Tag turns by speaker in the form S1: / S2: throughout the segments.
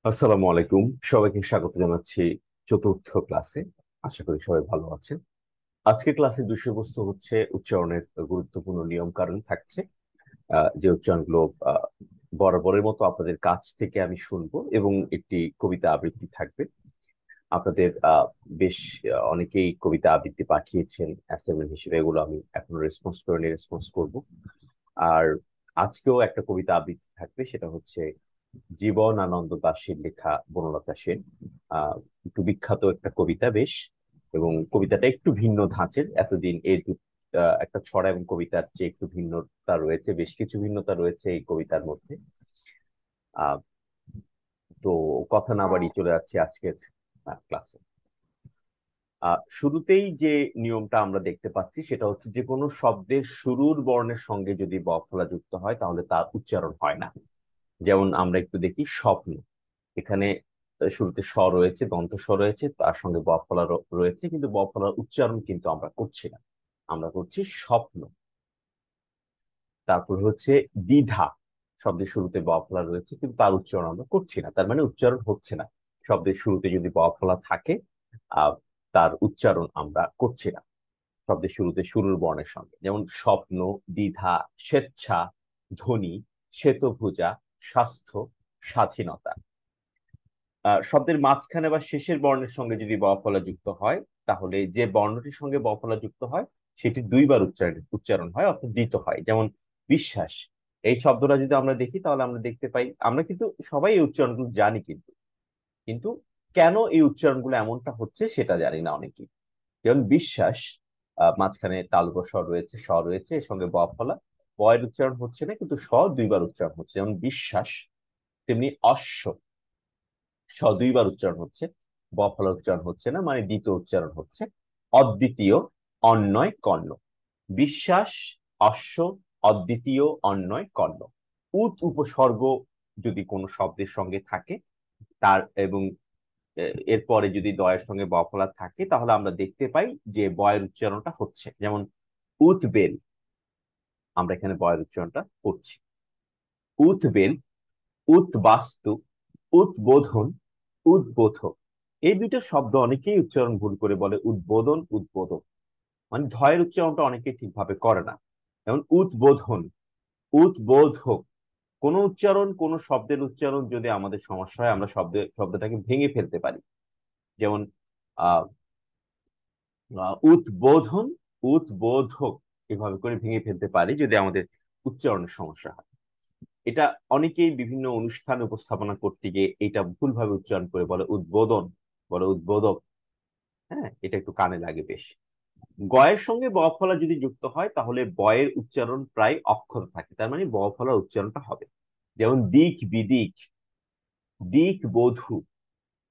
S1: আসসালামু আলাইকুম। সবাইকে স্বাগত জানাচ্ছি চতুর্থ ক্লাসে। আশা করি সবাই ভালো আছেন। আজকের ক্লাসের বিষয়বস্তু হচ্ছে উচ্চারণের গুরুত্বপূর্ণ নিয়ম কানুন থাকছে। যে উচ্চারণগুলো আহ, বরাবরের মতো আপনাদের কাছ থেকে আমি শুনবো এবং একটি কবিতা আবৃত্তি থাকবে। আপনাদের বেশ অনেকেই কবিতা আবৃত্তি পাঠিয়েছেন অ্যাসাইনমেন্ট হিসেবে, এগুলো আমি এখনো রেসপন্স করিনি, রেসপন্স করব। আর আজকেও একটা কবিতা আবৃত্তি থাকবে, সেটা হচ্ছে জীবন আনন্দ দাশের লেখা বনলতা সেন। আহ একটু বিখ্যাত একটা কবিতা বেশ, এবং কবিতাটা একটু ভিন্ন ধাঁচের। এতদিন এর একটা ছড়া এবং কবিতার যে একটু ভিন্নতা রয়েছে, বেশ কিছু ভিন্নতা রয়েছে এই কবিতার মধ্যে। আহ তো কথা না বাড়িয়ে চলে যাচ্ছে আজকের ক্লাসে। শুরুতেই যে নিয়মটা আমরা দেখতে পাচ্ছি সেটা হচ্ছে যে কোনো শব্দের শুরুর বর্ণের সঙ্গে যদি ব ফলা যুক্ত হয় তাহলে তার উচ্চারণ হয় না। যেমন আমরা একটু দেখি স্বপ্ন। এখানে শুরুতে স রয়েছে, দন্ত স রয়েছে, তার সঙ্গে ব ফলা রয়েছে, কিন্তু ব ফলার উচ্চারণ কিন্তু আমরা করছি না, আমরা করছি স্বপ্ন। তারপর হচ্ছে দ্বিধা। শব্দের শুরুতে ব ফলা রয়েছে কিন্তু তার উচ্চারণ আমরা করছি না, তার মানে উচ্চারণ হচ্ছে না। শব্দের শুরুতে যদি ব ফলা থাকে আহ তার উচ্চারণ আমরা করছি না শব্দের শুরুতে শুরুর বর্ণের সঙ্গে। যেমন স্বপ্ন, দ্বিধা, স্বেচ্ছা, ধ্বনি, শ্বেতভুজা, স্বাস্থ্য, স্বাধীনতা। শব্দের মাঝখানে বা শেষের বর্ণের সঙ্গে যদি ব ফলা যুক্ত হয় তাহলে যে বর্ণটির সঙ্গে ব ফলা যুক্ত হয় সেটি দুইবার উচ্চারণ হয়, অর্থাৎ দ্বিত হয়। যেমন বিশ্বাস। এই শব্দটা যদি আমরা দেখি তাহলে আমরা দেখতে পাই, আমরা কিন্তু সবাই এই উচ্চারণগুলো জানি, কিন্তু কিন্তু কেন এই উচ্চারণগুলো এমনটা হচ্ছে সেটা জানি না অনেকেই। যেমন বিশ্বাস, মাঝখানে তালব্য স্বর রয়েছে, স রয়েছে, এর সঙ্গে ব ফলা। ব এর উচ্চারণ হচ্ছে না কিন্তু স দুইবার উচ্চারণ হচ্ছে, যেমন বিশ্বাস। তেমনি অশ্ব, স দুইবার উচ্চারণ হচ্ছে, ব ফলা উচ্চারণ হচ্ছে না, মানে দ্বিতীয় উচ্চারণ হচ্ছে। অদ্বিতীয়, অন্যয় কর্ণ। বিশ্বাস, অশ্ব, অদ্বিতীয়, অন্যয় কর্ণ। উপসর্গ যদি কোনো শব্দের সঙ্গে থাকে তার এবং এরপরে যদি দয়ের সঙ্গে ব ফলা থাকে তাহলে আমরা দেখতে পাই যে বয়ের উচ্চারণটা হচ্ছে। যেমন উৎবেল, আমরা এখানে বয়ের উচ্চারণটা করছি। উৎবেল, উদ্বাস্তু, উদ্বোধন, উদ্বোধক। এই দুইটা শব্দ অনেকেই উচ্চারণ ভুল করে বলে উদ্বোধন, উদ্বোধক। মানে ধয়ের উচ্চারণটা অনেকেই ঠিকভাবে করে না। যেমন উদ্বোধন, উদ্বোধক। কোন উচ্চারণ, কোন শব্দের উচ্চারণ যদি আমাদের সমস্যা হয় আমরা শব্দটাকে ভেঙে ফেলতে পারি। যেমন আহ উদ্বোধন, উদ্বোধক, এভাবে করে ভেঙে ফেলতে পারি যদি আমাদের উচ্চারণের সমস্যা হয়। এটা অনেকেই বিভিন্ন অনুষ্ঠান উপস্থাপনা করতে গিয়ে এটা ভুলভাবে উচ্চারণ করে বলে উদ্বোধন, বলে উদ্বোধক। হ্যাঁ, এটা একটু কানে লাগে বেশ। গয়ের সঙ্গে ব ফলা যদি যুক্ত হয় তাহলে বয়ের উচ্চারণ প্রায় অক্ষর থাকে, তার মানে ব ফলার উচ্চারণটা হবে। যেমন দিক বিদিক, দিক বধূ,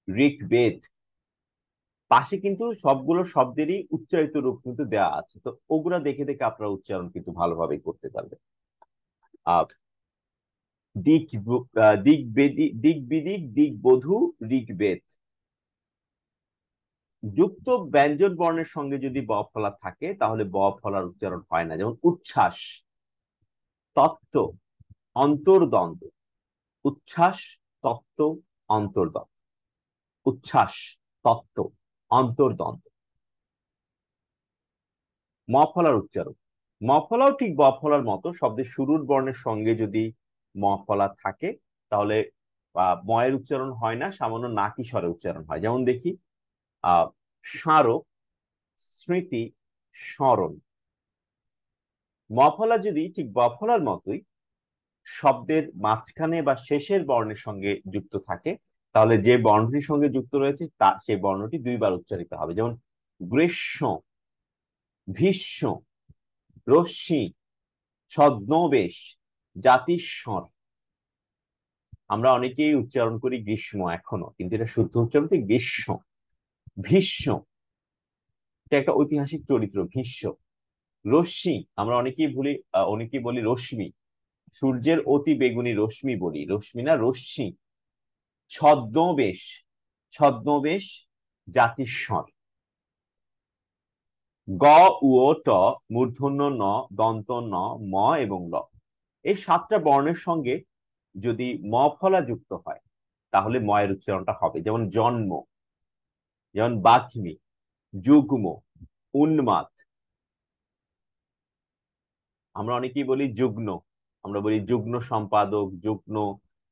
S1: ঋগ্বেদ। পাশে কিন্তু সবগুলো শব্দেরই উচ্চারিত রূপ কিন্তু দেওয়া আছে, তো ওগুলা দেখে দেখে আপনারা উচ্চারণ কিন্তু ভালোভাবে করতে পারবেন। আহ দিক বিদিক, দিক বধূ, ঋগ্বেদ। যুক্ত ব্যঞ্জন বর্ণের সঙ্গে যদি ব ফলা থাকে তাহলে ব ফলার উচ্চারণ হয় না। যেমন উচ্ছ্বাস, তত্ত্ব, অন্তর্দ্বন্দ্ব। উচ্ছ্বাস, তত্ত্ব, অন্তর্দ্বন্দ্ব। উচ্ছ্বাস, তত্ত্ব, অন্তর্দ্বন্দ্ব। ম ফলার উচ্চারণ। ম ফলাও ঠিক ব ফলার মতো, শব্দের শুরুর বর্ণের সঙ্গে যদি ম ফলা থাকে তাহলে ময়ের উচ্চারণ হয় না, সামান্য নাকি স্বরে উচ্চারণ হয়। যেমন দেখি আহ স্মারক, স্মৃতি, স্মরণ। ম ফলা যদি ঠিক ব ফলার মতোই শব্দের মাঝখানে বা শেষের বর্ণের সঙ্গে যুক্ত থাকে তাহলে যে বর্ণটির সঙ্গে যুক্ত রয়েছে তা সেই বর্ণটি দুইবার উচ্চারিত হবে। যেমন গ্রীষ্ম, ভীষ্ম, রশ্মি, ছদ্মবেশ, জাতিস্বর। আমরা অনেকেই উচ্চারণ করি গ্রীষ্ম এখনো, কিন্তু এটা শুদ্ধ উচ্চারণ হচ্ছে গ্রীষ্ম। ভীষ্ম, এটা একটা ঐতিহাসিক চরিত্র ভীষ্ম। রশ্মি, আমরা অনেকেই বলি রশ্মি। সূর্যের অতি বেগুনি রশ্মি বলি, রশ্মি না রশ্মি। ছদ্মবেশ, ছদ্মবেশ, জাতিস্বর। গ, উ, ট, মূর্ধন্য ন, দন্ত ন, ম এবং ল। এই সাতটা বর্ণের সঙ্গে যদি ম ফলা যুক্ত হয় তাহলে ময়ের উচ্চারণটা হবে। যেমন জন্ম, যেমন বাক্মি, যুগ্ম, উন্মাদ। আমরা অনেকেই বলি যুগ্ন, আমরা বলি যুগ্ন সম্পাদক, যুগ্ন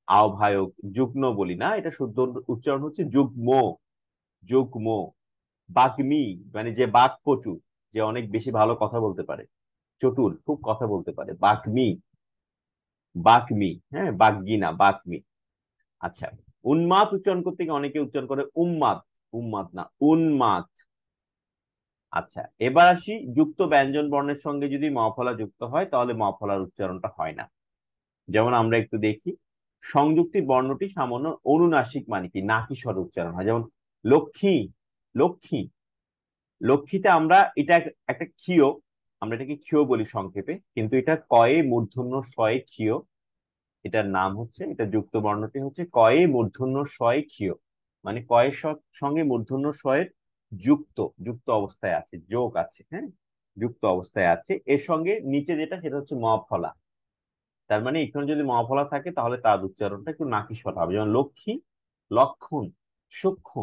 S1: আহ্বায়ক, যুগ্ন বলি না, এটা শুদ্ধ উচ্চারণ হচ্ছে যুগ্ম। যুগ্ম। বাগ্মী মানে যে বাকপটু, যে অনেক বেশি ভালো কথা বলতে পারে, চতুর, খুব কথা বলতে পারে, বাগ্মী। বাগ্মী, হ্যাঁ, বাগ্মী না, বাগ্মী। আচ্ছা, উন্মাদ উচ্চারণ করতে গিয়ে অনেকে উচ্চারণ করে উম্মাদ। উম্মাদ না, উন্মাদ। আচ্ছা, এবার আসি, যুক্ত ব্যঞ্জন বর্ণের সঙ্গে যদি ম ফলা যুক্ত হয় তাহলে ম ফলার উচ্চারণটা হয় না। যেমন আমরা একটু দেখি, সংযুক্তি বর্ণটি সামান্য অনুনাসিক মানে কি, নাকি স্বরে উচ্চারণ হয়। যেমন লক্ষ্মী, লক্ষ্মী। লক্ষ্মীতে আমরা এটা একটা ক্ষীয়, আমরা এটাকে ক্ষীয় বলি সংক্ষেপে, কিন্তু এটা কয়ে মূর্ধন্য শয়ে ক্ষীয়। এটার নাম হচ্ছে, এটা যুক্ত বর্ণটি হচ্ছে কয়ে মূর্ধন্য শয়ে ক্ষীয়, মানে কয়ের সঙ্গে মূর্ধন্য শয়ের যুক্ত, যুক্ত অবস্থায় আছে, যোগ আছে, হ্যাঁ, যুক্ত অবস্থায় আছে। এর সঙ্গে নিচে যেটা সেটা হচ্ছে ম ফলা। তার মানে এখানে যদি ম ফলা থাকে তাহলে তার উচ্চারণটা একটু নাকি স্বর হবে। যেমন লক্ষ্মী, লক্ষণ, সূক্ষ্ম,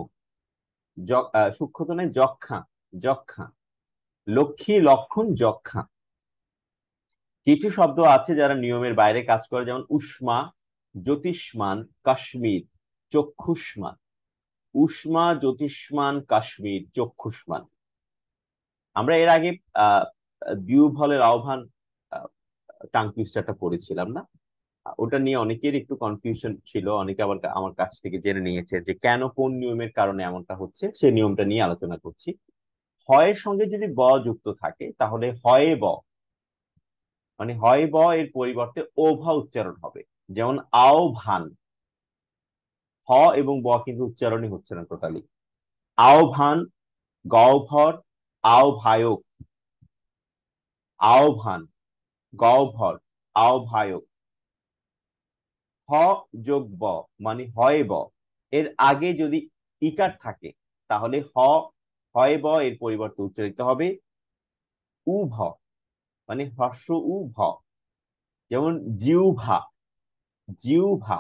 S1: সূক্ষ্ম তো নয়, যক্ষা, যক্ষা। লক্ষ্মী, লক্ষণ, যক্ষা। কিছু শব্দ আছে যারা নিয়মের বাইরে কাজ করে, যেমন উষ্মা, জ্যোতিষ্মান, কাশ্মীর, চক্ষুষ্মান। উষ্মা, জ্যোতিষ্মান, কাশ্মীর, চক্ষুষ্মান। আমরা এর আগে আহ বিউভলের আহ্বান টাং টুইস্টারটা পড়েছিলাম না? ওটা নিয়ে অনেকের একটু কনফিউশন ছিল, অনেকে আবার আমার কাছ থেকে জেনে নিয়েছে যে কেন, কোন নিয়মের কারণে এমনটা হচ্ছে, সেই নিয়মটা নিয়ে আলোচনা করছি। হয়ের সঙ্গে যদি ব যুক্ত থাকে তাহলে হয়ে ব, মানে হয় ব এর পরিবর্তে ওভা উচ্চারণ হবে। যেমন আহ্বান, হ এবং ব কিন্তু উচ্চারণই হচ্ছে না টোটালি। আহ্বান, গহ্বর, আহ্বায়ক, আহ্বান, গহ্বর, আহ্বায়ক। হ যোগ ব মানে হয় ব, এর আগে যদি ইকার থাকে তাহলে হয় ব এর পরিবর্তে উচ্চারিত হবে উভ, মানে হর্ষ উ ভ। যেমন জিহ্বা, জিহ্বা,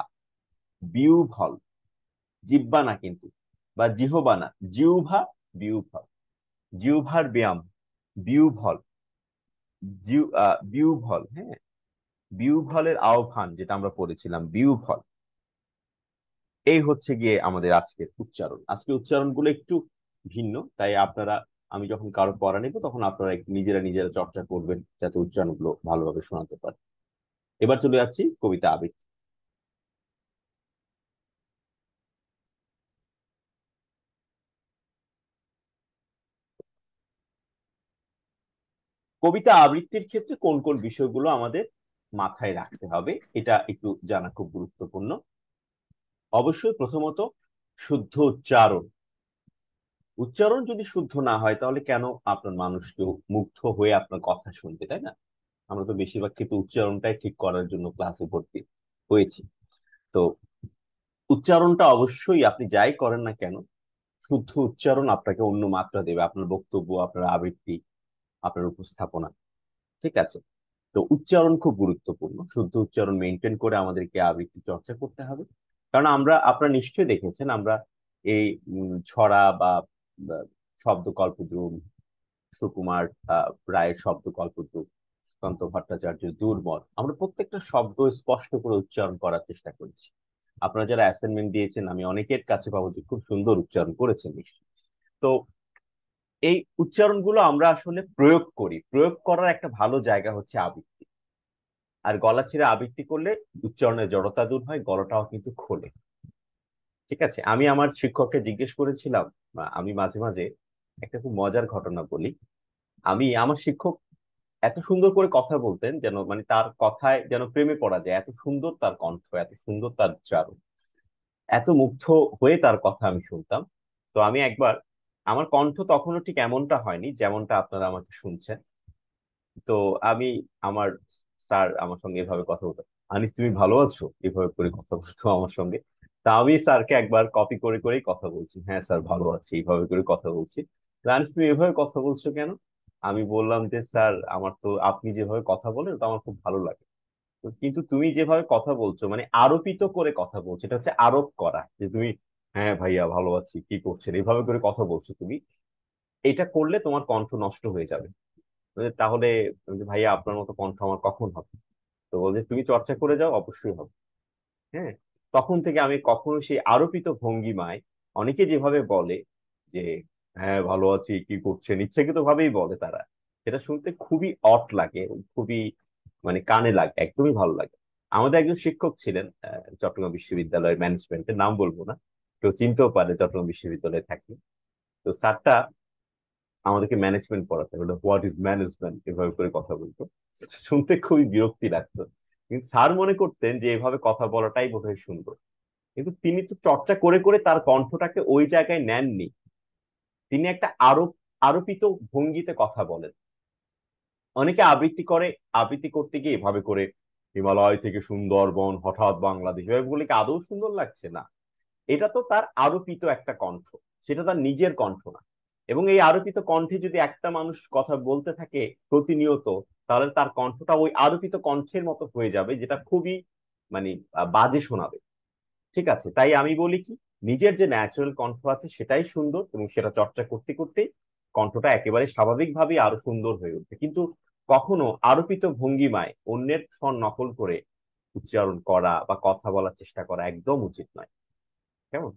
S1: বিউভল, জিহ্বা না কিন্তু, বা জিহ্বা না, জিহ্বা, বিউভল, জিহ্বার ব্যায়াম, বিউভল, বিউভল, হ্যাঁ, বিউভলের আহ্বান যেটা আমরা পড়েছিলাম, বিউভল। এই হচ্ছে গিয়ে আমাদের আজকের উচ্চারণ। আজকে উচ্চারণগুলো একটু ভিন্ন, তাই আপনারা, আমি যখন কারো পড়া নেবো তখন আপনারা একটু নিজেরা নিজেরা চর্চা করবেন যাতে উচ্চারণগুলো ভালোভাবে শোনাতে পারে। এবার চলে যাচ্ছি কবিতা আবৃত্তি। কবিতা আবৃত্তির ক্ষেত্রে কোন কোন বিষয়গুলো আমাদের মাথায় রাখতে হবে এটা একটু জানা খুব গুরুত্বপূর্ণ। অবশ্যই প্রথমত শুদ্ধ উচ্চারণ। উচ্চারণ যদি শুদ্ধ না হয় তাহলে কেন আপনার মানুষ কেউ মুগ্ধ হয়ে আপনার কথা শুনবে, তাই না? আমরা তো বেশিরভাগ ক্ষেত্রে উচ্চারণটাই ঠিক করার জন্য ক্লাসে ভর্তি হয়েছি। তো উচ্চারণটা অবশ্যই, আপনি যাই করেন না কেন, শুদ্ধ উচ্চারণ আপনাকে অন্য মাত্রা দেবে, আপনার বক্তব্য, আপনার আবৃত্তি, আপনার উপস্থাপনা। ঠিক আছে? তো উচ্চারণ খুব গুরুত্বপূর্ণ, শুদ্ধ উচ্চারণ মেনটেন করে আমাদেরকে আবৃত্তি চর্চা করতে হবে। কারণ আমরা, আপনারা নিশ্চয়ই দেখেছেন, আমরা এই ছড়া বা বা শব্দকল্পদ্রুম, সুকুমার রায়ের শব্দকল্পদ্রুম, সুকান্ত ভট্টাচার্যের দুর্মর, আমরা প্রত্যেকটা শব্দ স্পষ্ট করে উচ্চারণ করার চেষ্টা করেছি। আপনারা যারা অ্যাসাইনমেন্ট দিয়েছেন আমি অনেকের কাছে পাবো যে খুব সুন্দর উচ্চারণ করেছেন নিশ্চয়ই। তো এই উচ্চারণগুলো আমরা আসলে প্রয়োগ করি, প্রয়োগ করার একটা ভালো জায়গা হচ্ছে আবৃত্তি। আর গলা ছেড়ে আবৃত্তি করলে উচ্চারণের জড়তা দূর হয়, গলাটাও কিন্তু খোলে। ঠিক আছে, আমি আমার শিক্ষককে জিজ্ঞেস করেছিলাম, আমি মাঝে মাঝে একটা খুব মজার ঘটনা বলি। আমার শিক্ষক এত সুন্দর করে কথা বলতেন যেন, মানে তার কথায় যেন প্রেমে পড়া যায়, এত সুন্দর তার কণ্ঠ, এত সুন্দর তার উচ্চারণ, এত মুগ্ধ হয়ে তার কথা আমি শুনতাম। তো আমি একবার, আমার কণ্ঠ তখনও ঠিক এমনটা হয়নি যেমনটা আপনারা আমাকে শুনছেন। তো আমি, আমার স্যার আমার সঙ্গে এভাবে কথা বলতো, আনিস তুমি ভালো আছো, এভাবে করে কথা বলতো আমার সঙ্গে। তা আমি স্যারকে একবার কপি করে করেই কথা বলছি, হ্যাঁ স্যার ভালো আছি, এইভাবে করে কথা বলছি। তো আনিস তুমি এভাবে কথা বলছো কেন? আমি বললাম যে স্যার আমার তো আপনি যেভাবে কথা বলেন তো আমার খুব ভালো লাগে। কিন্তু তুমি যেভাবে কথা বলছো, মানে আরোপিত করে কথা বলছো, এটা হচ্ছে আরোপ করা, যে তুমি হ্যাঁ ভাইয়া ভালো আছি কি করছেন এইভাবে করে কথা বলছো তুমি। এটা করলে তোমার কণ্ঠ নষ্ট হয়ে যাবে। তাহলে আমি বলি, ভাইয়া আপনার মতো কণ্ঠ আমার কখন হবে? তো বলছে তুমি চর্চা করে যাও, অবশ্যই হবে। হ্যাঁ, তখন থেকে আমি কখনো সেই আরোপিত ভঙ্গিমায়, অনেকে যেভাবে বলে যে হ্যাঁ ভালো আছি কি করছেন, ইচ্ছাকৃত ভাবেই বলে তারা, সেটা শুনতে খুবই অড লাগে, খুবই মানে কানে লাগে, একদমই ভালো লাগে। আমাদের একজন শিক্ষক ছিলেন চট্টগ্রাম বিশ্ববিদ্যালয়ের ম্যানেজমেন্টের, নাম বলবো না, কেউ চিনতেও পারে চট্টগ্রাম বিশ্ববিদ্যালয়ে থাকি। তো স্যারটা আমাদেরকে ম্যানেজমেন্ট পড়াতে হলো, হোয়াট ইজ ম্যানেজমেন্ট এভাবে করে কথা বলতো, শুনতে খুবই বিরক্তি লাগতো। কিন্তু স্যার মনে করতেন যে এভাবে কথা বলাটাই বোধহয় সুন্দর। কিন্তু তিনি তো চর্চা করে করে তার কণ্ঠটাকে ওই জায়গায় নেননি। তিনি একটা আরোপিত ভঙ্গিতে কথা বলেন। অনেকে আবৃত্তি করে, আবৃত্তি করতে গিয়ে এভাবে করে হিমালয় থেকে সুন্দরবন হঠাৎ বাংলাদেশ, এভাবে বলে কি আদৌ সুন্দর লাগছে? না। এটা তো তার আরোপিত একটা কণ্ঠ, সেটা তার নিজের কণ্ঠ না। এবং এই আরোপিত কণ্ঠে যদি একটা মানুষ কথা বলতে থাকে প্রতিনিয়ত, তাহলে তার কণ্ঠটা ওই আরোপিত কণ্ঠের মতো হয়ে যাবে, যেটা খুবই মানে বাজে শোনাবে। ঠিক আছে, তাই আমি বলি কি, নিজের যে ন্যাচারাল কণ্ঠ আছে সেটাই সুন্দর, এবং সেটা চর্চা করতে করতে কণ্ঠটা একেবারে স্বাভাবিকভাবেই আরো সুন্দর হয়ে উঠবে। কিন্তু কখনো আরোপিত ভঙ্গিমায় অন্যের স্বর নকল করে উচ্চারণ করা বা কথা বলার চেষ্টা করা একদম উচিত নয়। কেমন?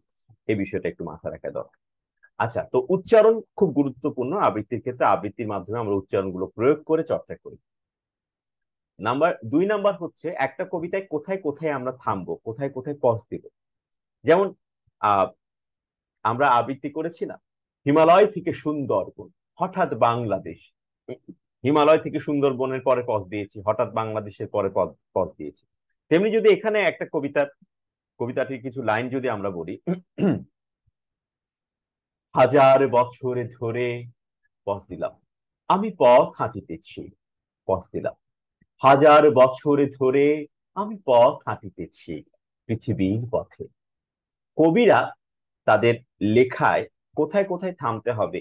S1: এই বিষয়টা একটু মাথায় রাখা দরকার। আচ্ছা, তো উচ্চারণ খুব গুরুত্বপূর্ণ আবৃত্তির ক্ষেত্রে। আবৃত্তির মাধ্যমে আমরা উচ্চারণগুলো প্রয়োগ করে চর্চা করি। দুই নাম্বার হচ্ছে একটা কবিতায় কোথায় কোথায় আমরা থামবো, কোথায় কোথায় পজ দিব। যেমন আহ আমরা আবৃত্তি করেছি না, হিমালয় থেকে সুন্দরবন হঠাৎ বাংলাদেশ। হিমালয় থেকে সুন্দরবনের পরে পজ দিয়েছি, হঠাৎ বাংলাদেশের পরে পজ দিয়েছি। তেমনি যদি এখানে একটা কবিতাটির কিছু লাইন যদি আমরা বলি, হাজার বছর ধরে, পজ দিলাম, আমি পথ হাঁটিতেছি, পজ দিলাম, হাজার বছর ধরে আমি পথ হাঁটিতেছি পৃথিবীর পথে। কবিরা তাদের লেখায় কোথায় কোথায় থামতে হবে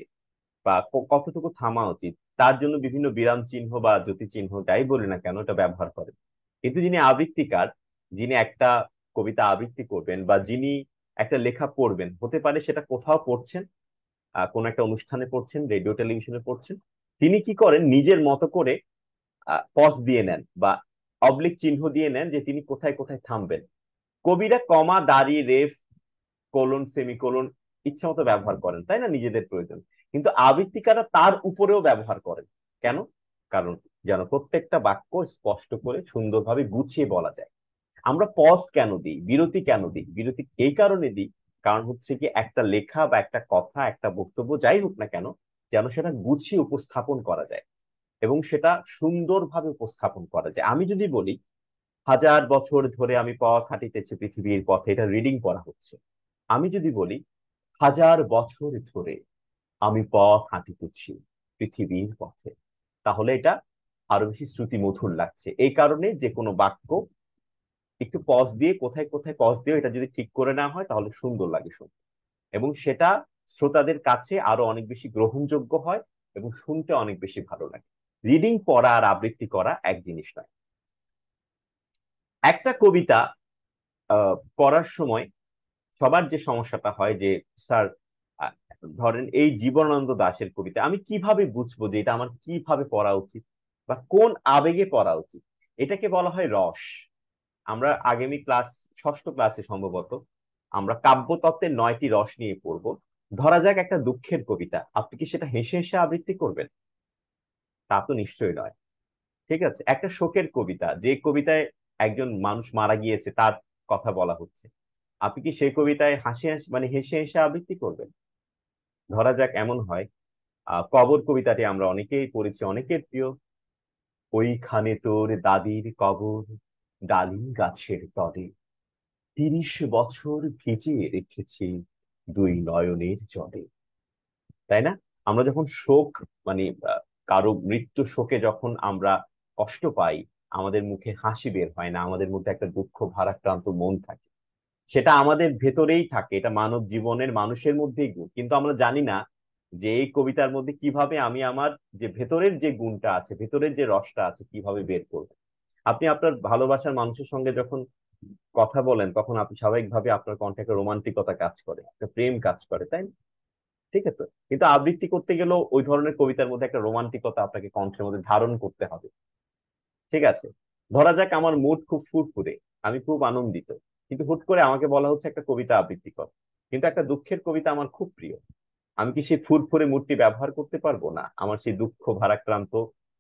S1: বা কতটুকু থামা উচিত, তার জন্য বিভিন্ন বিরাম চিহ্ন বা জ্যোতি চিহ্ন যাই বলি না কেন এটা ব্যবহার করে। কিন্তু যিনি আবৃত্তিকার, যিনি একটা কবিতা আবৃত্তি করবেন বা যিনি একটা লেখা পড়বেন, হতে পারে সেটা কোথাও পড়ছেন, কোন একটা অনুষ্ঠানে পড়ছেন, রেডিও টেলিভিশনে পড়ছেন, তিনি কি করেন নিজের মতো করে পজ দিয়ে নেন বা অবলিক চিহ্ন দিয়ে নেন যে তিনি কোথায় কোথায় থামবেন। কবিরা কমা, দাড়ি, রেফ, কোলন, সেমিকোলন ইচ্ছা মতো ব্যবহার করেন, তাই না, নিজেদের প্রয়োজন। কিন্তু আবৃত্তিকাররা তার উপরেও ব্যবহার করেন। কেন? কারণ যেন প্রত্যেকটা বাক্য স্পষ্ট করে সুন্দরভাবে গুছিয়ে বলা যায়। আমরা পজ কেন দিই, বিরতি কেন দিই? বিরতি এই কারণে দিই, কারণ হচ্ছে কি একটা লেখা বা একটা কথা, একটা বক্তব্য যাই হোক না কেন, যেন সেটা গুছিয়ে উপস্থাপন করা যায় এবং সেটা সুন্দরভাবে উপস্থাপন করা যায়। আমি যদি বলি হাজার বছর ধরে আমি পথ হাঁটিতেছি পৃথিবীর পথে, এটা রিডিং পড়া হচ্ছে। আমি যদি বলি হাজার বছর ধরে আমি পথ হাঁটিতেছি পৃথিবীর পথে, তাহলে এটা আরো বেশি শ্রুতি মধুর লাগছে। এই কারণে যে কোনো বাক্য একটু পজ দিয়ে, কোথায় কোথায় পজ দিয়ে, এটা যদি ঠিক করে না হয় তাহলে সুন্দর লাগে শুনতে, এবং সেটা শ্রোতাদের কাছে আরো অনেক বেশি গ্রহণযোগ্য হয় এবং শুনতে অনেক বেশি ভালো লাগে। রিডিং পড়া আর আবৃত্তি করা এক জিনিস নয়। একটা কবিতা পড়ার সময় সবার যে সমস্যাটা হয় যে স্যার, আহ, ধরেন এই জীবনানন্দ দাশের কবিতা আমি কিভাবে বুঝবো যে এটা আমার কিভাবে পড়া উচিত বা কোন আবেগে পড়া উচিত? এটাকে বলা হয় রস। আমরা আগামী ষষ্ঠ ক্লাসে সম্ভবত আমরা কাব্যতত্ত্বের 9টি রস নিয়ে পড়বো। ধরা যাক একটা দুঃখের কবিতা, আপনি কি সেটা হেসে হেসে আবৃত্তি করবেন? তা তো নিশ্চয়ই নয়। ঠিক আছে, একটা শোকের কবিতা, যে কবিতায় একজন মানুষ মারা গিয়েছে তার কথা বলা হচ্ছে, আপনি কি সেই কবিতায় হাসি হাসি মানে হেসে হেসে আবৃত্তি করবেন? ধরা যাক এমন হয়, কবর কবিতাটি আমরা অনেকেই পড়েছি, অনেকের প্রিয়, ওইখানে তোর দাদির কবর, ডালিম গাছের তলে, 30 বছর ভিজিয়ে রেখেছি দুই নয়নের জলে। তাই না? আমরা যখন শোক মানে কারো মৃত্যু শোকে যখন আমরা কষ্ট পাই, আমাদের মুখে হাসি বের হয় না, আমাদের মধ্যে একটা দুঃখ ভারাক্রান্ত মন থাকে। সেটা আমাদের ভেতরেই থাকে, এটা মানব জীবনের মানুষের মধ্যেই গুণ, কিন্তু আমরা জানি না যে এই কবিতার মধ্যে কিভাবে আমি আমার যে ভেতরের যে গুণটা আছে, ভেতরের যে রসটা আছে কিভাবে বের করবো। আপনি আপনার ভালোবাসার মানুষের সঙ্গে যখন কথা বলেন তখন আপনি স্বাভাবিকভাবে আপনার কণ্ঠে একটা রোমান্টিকতা কাজ করে, একটা প্রেম কাজ করে, তাই না? ঠিক আছে। কিন্তু আবৃত্তি করতে গেলেও ওই ধরনের কবিতার মধ্যে একটা রোমান্টিকতা আপনাকে কণ্ঠের মধ্যে ধারণ করতে হবে। ঠিক আছে। ধরা যাক আমার মুড খুব ফুরফুরে, আমি খুব আনন্দিত, কিন্তু হুট করে আমাকে বলা হচ্ছে একটা কবিতা আবৃত্তি কর, কিন্তু একটা দুঃখের কবিতা আমার খুব প্রিয়। আমি কি সেই ফুরফুরে মুডটি ব্যবহার করতে পারবো? না, আমার সেই দুঃখ ভারাক্রান্ত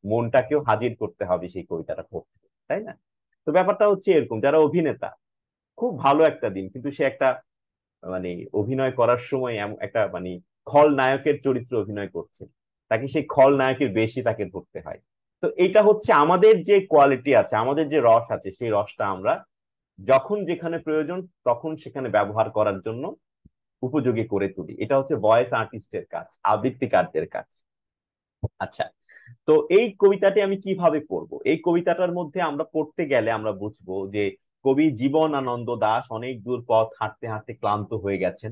S1: মনটাকেও হাজির করতে হবে সেই কবিতাটা পড়তে, তাই না? তো ব্যাপারটা হচ্ছে এরকম, যারা অভিনেতা, খুব ভালো একটা দিন, কিন্তু সে একটা মানে অভিনয় করার সময় এমন একটা মানে খলনায়কের চরিত্রে অভিনয় করছে, তাকে সেই খলনায়কের বেশি তাকে ধরতে হয়। তো এটা হচ্ছে আমাদের যে কোয়ালিটি আছে, আমাদের যে রস আছে, সেই রসটা আমরা যখন যেখানে প্রয়োজন তখন সেখানে ব্যবহার করার জন্য উপযোগী করে তুলি। এটা হচ্ছে ভয়েস আর্টিস্টের কাজ, আবৃত্তিকারদের কাজ। আচ্ছা, তো এই কবিতাটি আমি কিভাবে পড়ব? এই কবিতাটার মধ্যে আমরা পড়তে গেলে আমরা বুঝবো যে কবি জীবনানন্দ দাশ অনেক দূর পথ হাঁটতে হাঁটতে ক্লান্ত হয়ে গেছেন।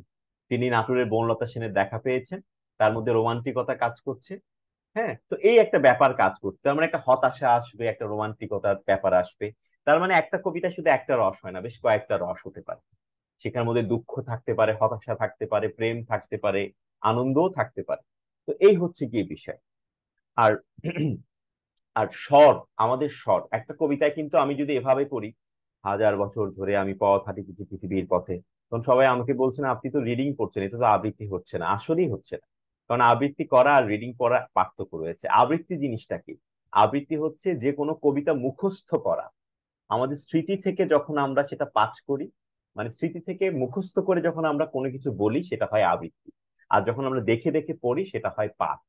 S1: তিনি নাটোরের বনলতা সেনের দেখা পেয়েছেন, তার মধ্যে রোমান্টিকতা কাজ করছে। হ্যাঁ, তো এই একটা ব্যাপার কাজ করছে, তার মানে একটা হতাশা আসবে, একটা রোমান্টিকতার ব্যাপার আসবে। তার মানে একটা কবিতা শুধু একটা রস হয় না, বেশ কয়েকটা রস হতে পারে। সেখানের মধ্যে দুঃখ থাকতে পারে, হতাশা থাকতে পারে, প্রেম থাকতে পারে, আনন্দও থাকতে পারে। তো এই হচ্ছে কি বিষয়। আর আর স্বর, আমাদের স্বর একটা কবিতায় কিন্তু আমি যদি এভাবে করি, হাজার বছর ধরে আমি পথ হাঁটিতেছি পৃথিবীর পথে, তখন সবাই আমাকে বলছেন আপনি তো রিডিং করছেন, এটা তো আবৃত্তি হচ্ছে না। আসলেই হচ্ছে না, কারণ আবৃত্তি করা আর রিডিং করা পার্থক্য রয়েছে। আবৃত্তি জিনিসটা কি? আবৃত্তি হচ্ছে যে কোনো কবিতা মুখস্থ করা, আমাদের স্মৃতি থেকে যখন আমরা সেটা পাঠ করি, মানে স্মৃতি থেকে মুখস্থ করে যখন আমরা কোনো কিছু বলি সেটা হয় আবৃত্তি। আর যখন আমরা দেখে দেখে পড়ি সেটা হয় পাঠ।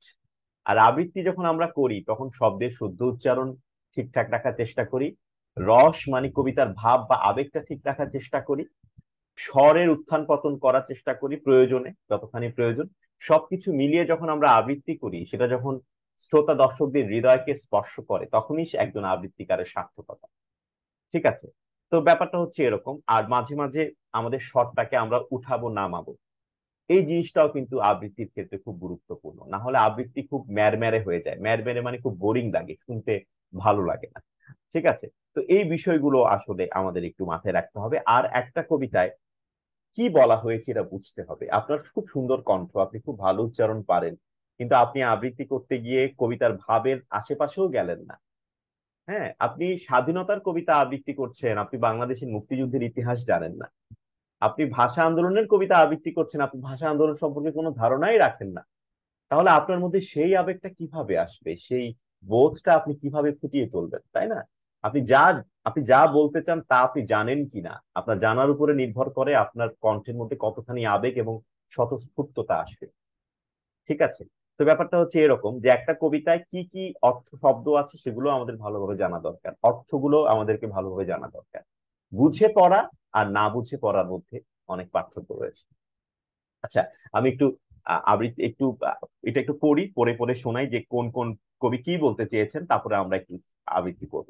S1: আর আবৃত্তি যখন আমরা করি তখন শব্দের শুদ্ধ উচ্চারণ ঠিকঠাক রাখার চেষ্টা করি, রস মানে কবিতার ভাব বা আবেগটা ঠিক রাখার চেষ্টা করি, স্বরের উত্থান পতন করার চেষ্টা করি প্রয়োজনে, যতখানি প্রয়োজন। সবকিছু মিলিয়ে যখন আমরা আবৃত্তি করি, সেটা যখন শ্রোতা দর্শকদের হৃদয়কে স্পর্শ করে, তখনই সে একজন আবৃত্তিকারের সার্থকতা। ঠিক আছে। তো ব্যাপারটা হচ্ছে এরকম। আর মাঝে মাঝে আমাদের স্বরটাকে আমরা উঠাবো নামাবো, এই জিনিসটাও কিন্তু আবৃত্তির ক্ষেত্রে খুব গুরুত্বপূর্ণ। না হলে আবৃত্তি খুব ম্যারম্যারে হয়ে যায়, ম্যারম্যারে মানে খুব বোরিং লাগে, শুনতে ভালো লাগে না। ঠিক আছে। তো এই বিষয়গুলো আসলে আমাদের একটু মাথায় রাখতে হবে। আর একটা কবিতায় কি বলা হয়েছে এটা বুঝতে হবে। আপনার খুব সুন্দর কণ্ঠ, আপনি খুব ভালো উচ্চারণ পারেন, কিন্তু আপনি আবৃত্তি করতে গিয়ে কবিতার ভাবের আশেপাশেও গেলেন না। হ্যাঁ, আপনি স্বাধীনতার কবিতা আবৃত্তি করছেন, আপনি বাংলাদেশের মুক্তিযুদ্ধের ইতিহাস জানেন না। আপনি ভাষা আন্দোলনের কবিতা আবৃত্তি করছেন, আপনি ভাষা আন্দোলন সম্পর্কে কোনো ধারণাই রাখেন না। তাহলে আপনার মধ্যে সেই আবেগটা কিভাবে আসবে, সেই বোধটা আপনি কিভাবে ফুটিয়ে তুলবেন, তাই না? আপনি যা আপনি যা বলতে চান তা আপনি জানেন কিনা, আপনার জানার উপরে নির্ভর করে আপনার কণ্ঠের মধ্যে কতখানি আবেগ এবং স্বতঃস্ফূর্ততা আসবে। ঠিক আছে। তো ব্যাপারটা হচ্ছে এরকম যে একটা কবিতায় কি কি অর্থ শব্দ আছে সেগুলো আমাদের ভালোভাবে জানা দরকার, অর্থগুলো আমাদেরকে ভালোভাবে জানা দরকার। বুঝে পড়া আর না বুঝে পড়ার মধ্যে অনেক পার্থক্য রয়েছে। আচ্ছা, আমি একটু আবৃত্তি একটু এটা একটু পড়ি, পড়ে পড়ে শোনাই যে কোন কোন কবি কি বলতে চেয়েছেন, তারপরে আমরা একটু আবৃত্তি করব।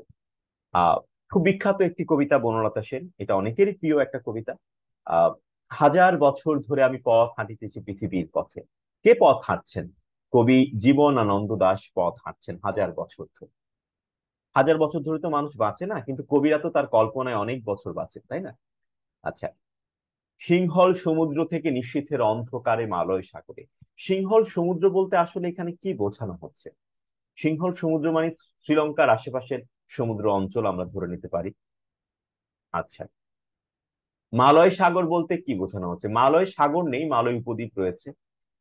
S1: আহ খুব বিখ্যাত একটি কবিতা বনলতা সেন, এটা অনেকেরই প্রিয় একটা কবিতা। আহ হাজার বছর ধরে আমি পথ হাঁটিতেছি পৃথিবীর পথে। কে পথ হাঁটছেন? কবি জীবনানন্দ দাশ পথ হাঁটছেন হাজার বছর ধরে। হাজার বছর ধরে তো মানুষ বাঁচে না, কিন্তু কবিরা তো তার কল্পনায় অনেক বছর বাঁচে, তাই না? আচ্ছা, সিংহল সমুদ্র থেকে নিশীথের অন্ধকারে মালয় সাগরে। সিংহল সমুদ্র বলতে আসলে এখানে কি বোঝানো হচ্ছে? সিংহল সমুদ্র মানে শ্রীলঙ্কার আশেপাশের সমুদ্র অঞ্চল আমরা ধরে নিতে পারি। আচ্ছা, মালয় সাগর বলতে কি বোঝানো হচ্ছে? মালয় সাগর নেই, মালয় উপদ্বীপ রয়েছে।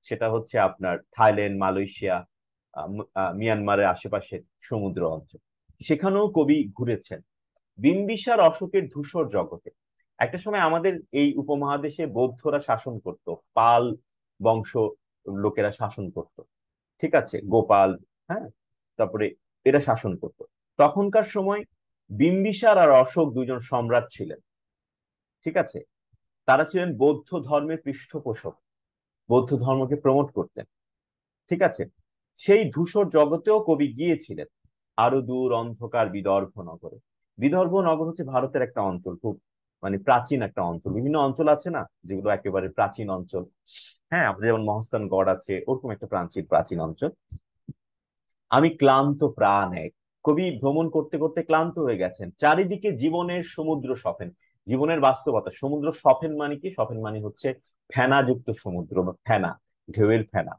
S1: সেটা হচ্ছে আপনার থাইল্যান্ড, মালয়েশিয়া, মিয়ানমারের আশেপাশের সমুদ্র অঞ্চল। সেখানেও কবি ঘুরেছেন। বিম্বিসার অশোকের ধূসর জগতে। একটা সময় আমাদের এই উপমহাদেশে বৌদ্ধরা শাসন করত, পাল বংশ লোকেরা শাসন করত। ঠিক আছে, গোপাল, হ্যাঁ, তারপরে এরা শাসন করত। তখনকার সময় বিম্বিসার আর অশোক দুজন সম্রাট ছিলেন। ঠিক আছে। তারা ছিলেন বৌদ্ধ ধর্মের পৃষ্ঠপোষক, বৌদ্ধ ধর্মকে প্রমোট করতেন। ঠিক আছে। সেই ধূসর জগতেও কবি গিয়েছিলেন। আরো দূর অন্ধকার বিদর্ভ নগরে। বিদর্ভ নগর হচ্ছে ভারতের একটা অঞ্চল, খুব মানে প্রাচীন একটা অঞ্চল। বিভিন্ন অঞ্চল আছে না যেগুলো একেবারে প্রাচীন অঞ্চল। হ্যাঁ, আমাদের যেমন মহাস্থানগড় আছে, ওরকম একটা প্রাচীন প্রাচীন অঞ্চল। আমি ক্লান্ত প্রাণ এক, কবি ভ্রমণ করতে করতে ক্লান্ত হয়ে গেছেন, চারিদিকে জীবনের সমুদ্র সফেন, জীবনের বাস্তবতা। সমুদ্র সফেন মানে কি? সফেন মানে হচ্ছে ফেনাযুক্ত সমুদ্র বা ফেনা, ঢেউয়ের ফেনা।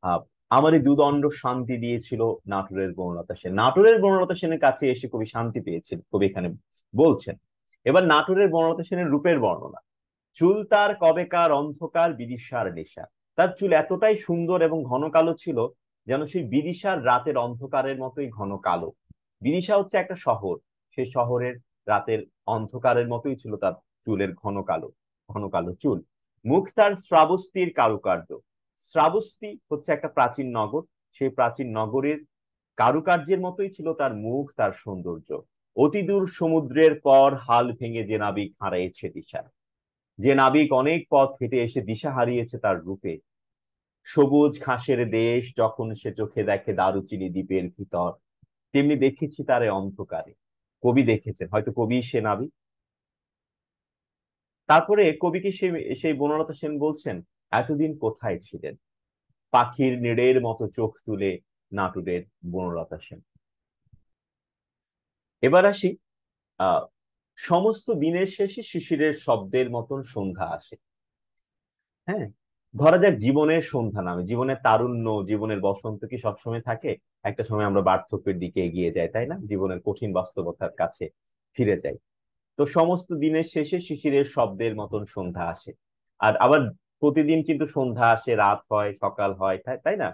S1: আহ আমারই দুদণ্ড শান্তি দিয়েছিল নাটোরের বনলতা সেন। নাটোরের বনলতা সেনের কাছে এসে কবি শান্তি পেয়েছেন, কবি এখানে বলছেন। এবার নাটোরের বনলতা সেনের রূপের বর্ণনা। চুল তার কবেকার অন্ধকার বিদিশার নেশা। তার চুল এতটাই সুন্দর এবং ঘন কালো ছিল, যেন সেই বিদিশার রাতের অন্ধকারের মতোই ঘন কালো। বিদিশা হচ্ছে একটা শহর, সেই শহরের রাতের অন্ধকারের মতোই ছিল তার চুলের ঘন কালো চুল। মুখ তার শ্রাবস্তির কারুকার্য। শ্রাবস্তি হচ্ছে একটা প্রাচীন নগর, সেই প্রাচীন নগরের কারুকার্যের মতোই ছিল তার মুখ, তার সৌন্দর্য। অতি দূর সমুদ্রের পর হাল ভেঙে যে নাবিক হারাইছে দিশা, যে নাবিক অনেক পথ হেঁটে এসে দিশা হারিয়েছে তার রূপে। সবুজ ঘাসের দেশ যখন সে চোখে দেখে দারুচিনি দ্বীপের ভিতর, তেমনি দেখেছি তারে অন্ধকারে। কবি দেখেছেন, হয়তো কবি সে নাবিক। তারপরে কবিকে সেই সেই বনলতা সেন বলছেন, এতদিন কোথায় ছিলেন? পাখির নিড়ের মতো চোখ তুলে নাটুরের বনলতা সেন। এবার আসি, আহ সমস্ত দিনের শেষে শিশিরের শব্দের মতন সন্ধ্যা আসে। হ্যাঁ, ধরা যাক জীবনের সন্ধ্যা নামে, জীবনের তারুণ্য, জীবনের বসন্ত কি সবসময় থাকে? একটা সময় আমরা বার্ধক্যের দিকে এগিয়ে যাই, তাই না? জীবনের কঠিন বাস্তবতার কাছে ফিরে যাই। তো সমস্ত দিনের শেষে শিশিরের শব্দের মতন সন্ধ্যা আসে। আর আবার প্রতিদিন কিন্তু সন্ধ্যা আসে, রাত হয়, সকাল হয়, তাই তাই না?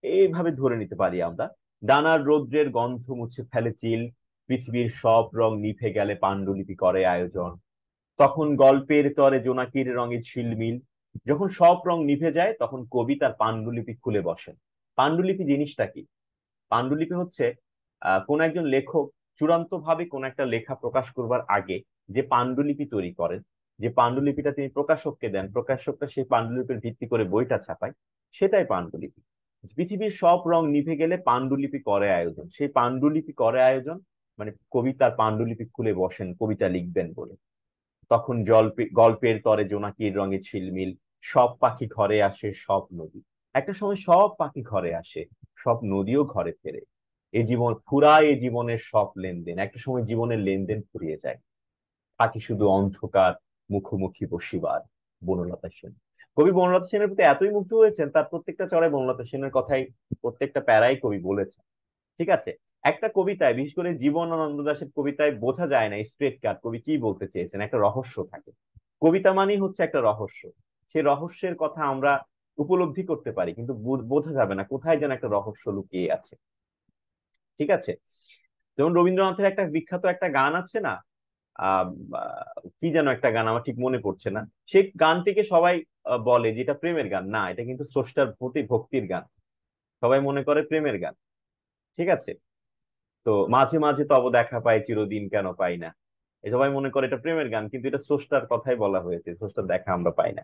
S1: এইভাবে ধরে নিতে পারি আমরা। ডানার রৌদ্রের গন্ধ মুছে ফেলে চিল, পৃথিবীর সব রং নিভে গেলে পাণ্ডুলিপি করে আয়োজন। তখন গল্পের তরে জোনাকির রঙে ঝিলমিল। যখন সব রং নিভে যায়, তখন কবি তার পাণ্ডুলিপি খুলে বসেন। পাণ্ডুলিপি জিনিসটা কি? পাণ্ডুলিপি হচ্ছে কোন একজন লেখক চূড়ান্ত ভাবে কোন একটা লেখা প্রকাশ করবার আগে যে পাণ্ডুলিপি তৈরি করেন, যে পাণ্ডুলিপিটা তিনি প্রকাশককে দেন, প্রকাশকটা সেই পাণ্ডুলিপির ভিত্তি করে বইটা ছাপায়, সেটাই পাণ্ডুলিপি। পৃথিবীর সব রং নিভে গেলে পাণ্ডুলিপি করে আয়োজন, সেই পাণ্ডুলিপি করে আয়োজন মানে কবি তার পাণ্ডুলিপি খুলে বসেন কবিতা লিখবেন বলে। তখন গল্পের তরে জোনাকির রঙে ঝিলমিল, সব পাখি ঘরে আসে, সব নদী। একটা সময় সব পাখি ঘরে আসে, সব নদীও ঘরে ফেরে। এ জীবন ফুরায়, এ জীবনের সব লেনদেন। একটা সময় জীবনের লেনদেন ফুরিয়ে যায়, পাখি শুধু অন্ধকার মুখোমুখি বসিবার। বনলতা সেন। কবি বনলতা সেনের প্রতি এতই মুগ্ধ হয়েছেন, তার প্রত্যেকটা চরে বনলতা সেনের কথাই, প্রত্যেকটা প্যারাই কবি বলেছেন। ঠিক আছে, একটা কবিতায়, বিশেষ করে জীবনানন্দ দাশের কবিতায় বোঝা যায় না স্ট্রেট কাট কবি কি বলতে চেয়েছেন, একটা রহস্য থাকে। কবিতা মানেই হচ্ছে একটা রহস্য। সেই রহস্যের কথা আমরা উপলব্ধি করতে পারি, কিন্তু বোঝা যাবে না কোথায় যেন একটা রহস্য লুকিয়ে আছে। ঠিক আছে, যেমন রবীন্দ্রনাথের একটা বিখ্যাত একটা গান আছে না, আহ কি যেন একটা গান, আমার ঠিক মনে পড়ছে না। সেই গানটিকে সবাই বলে যে এটা প্রেমের গান। না, এটা কিন্তু স্রষ্টার প্রতি ভক্তির গান। সবাই মনে করে প্রেমের গান। ঠিক আছে, তো মাঝে মাঝে তব দেখা পাই, চিরদিন কেন পাই না, এ সবাই মনে করে এটা প্রেমের গান, কিন্তু এটা স্রষ্টার কথাই বলা হয়েছে, স্রষ্টার দেখা আমরা পাই না।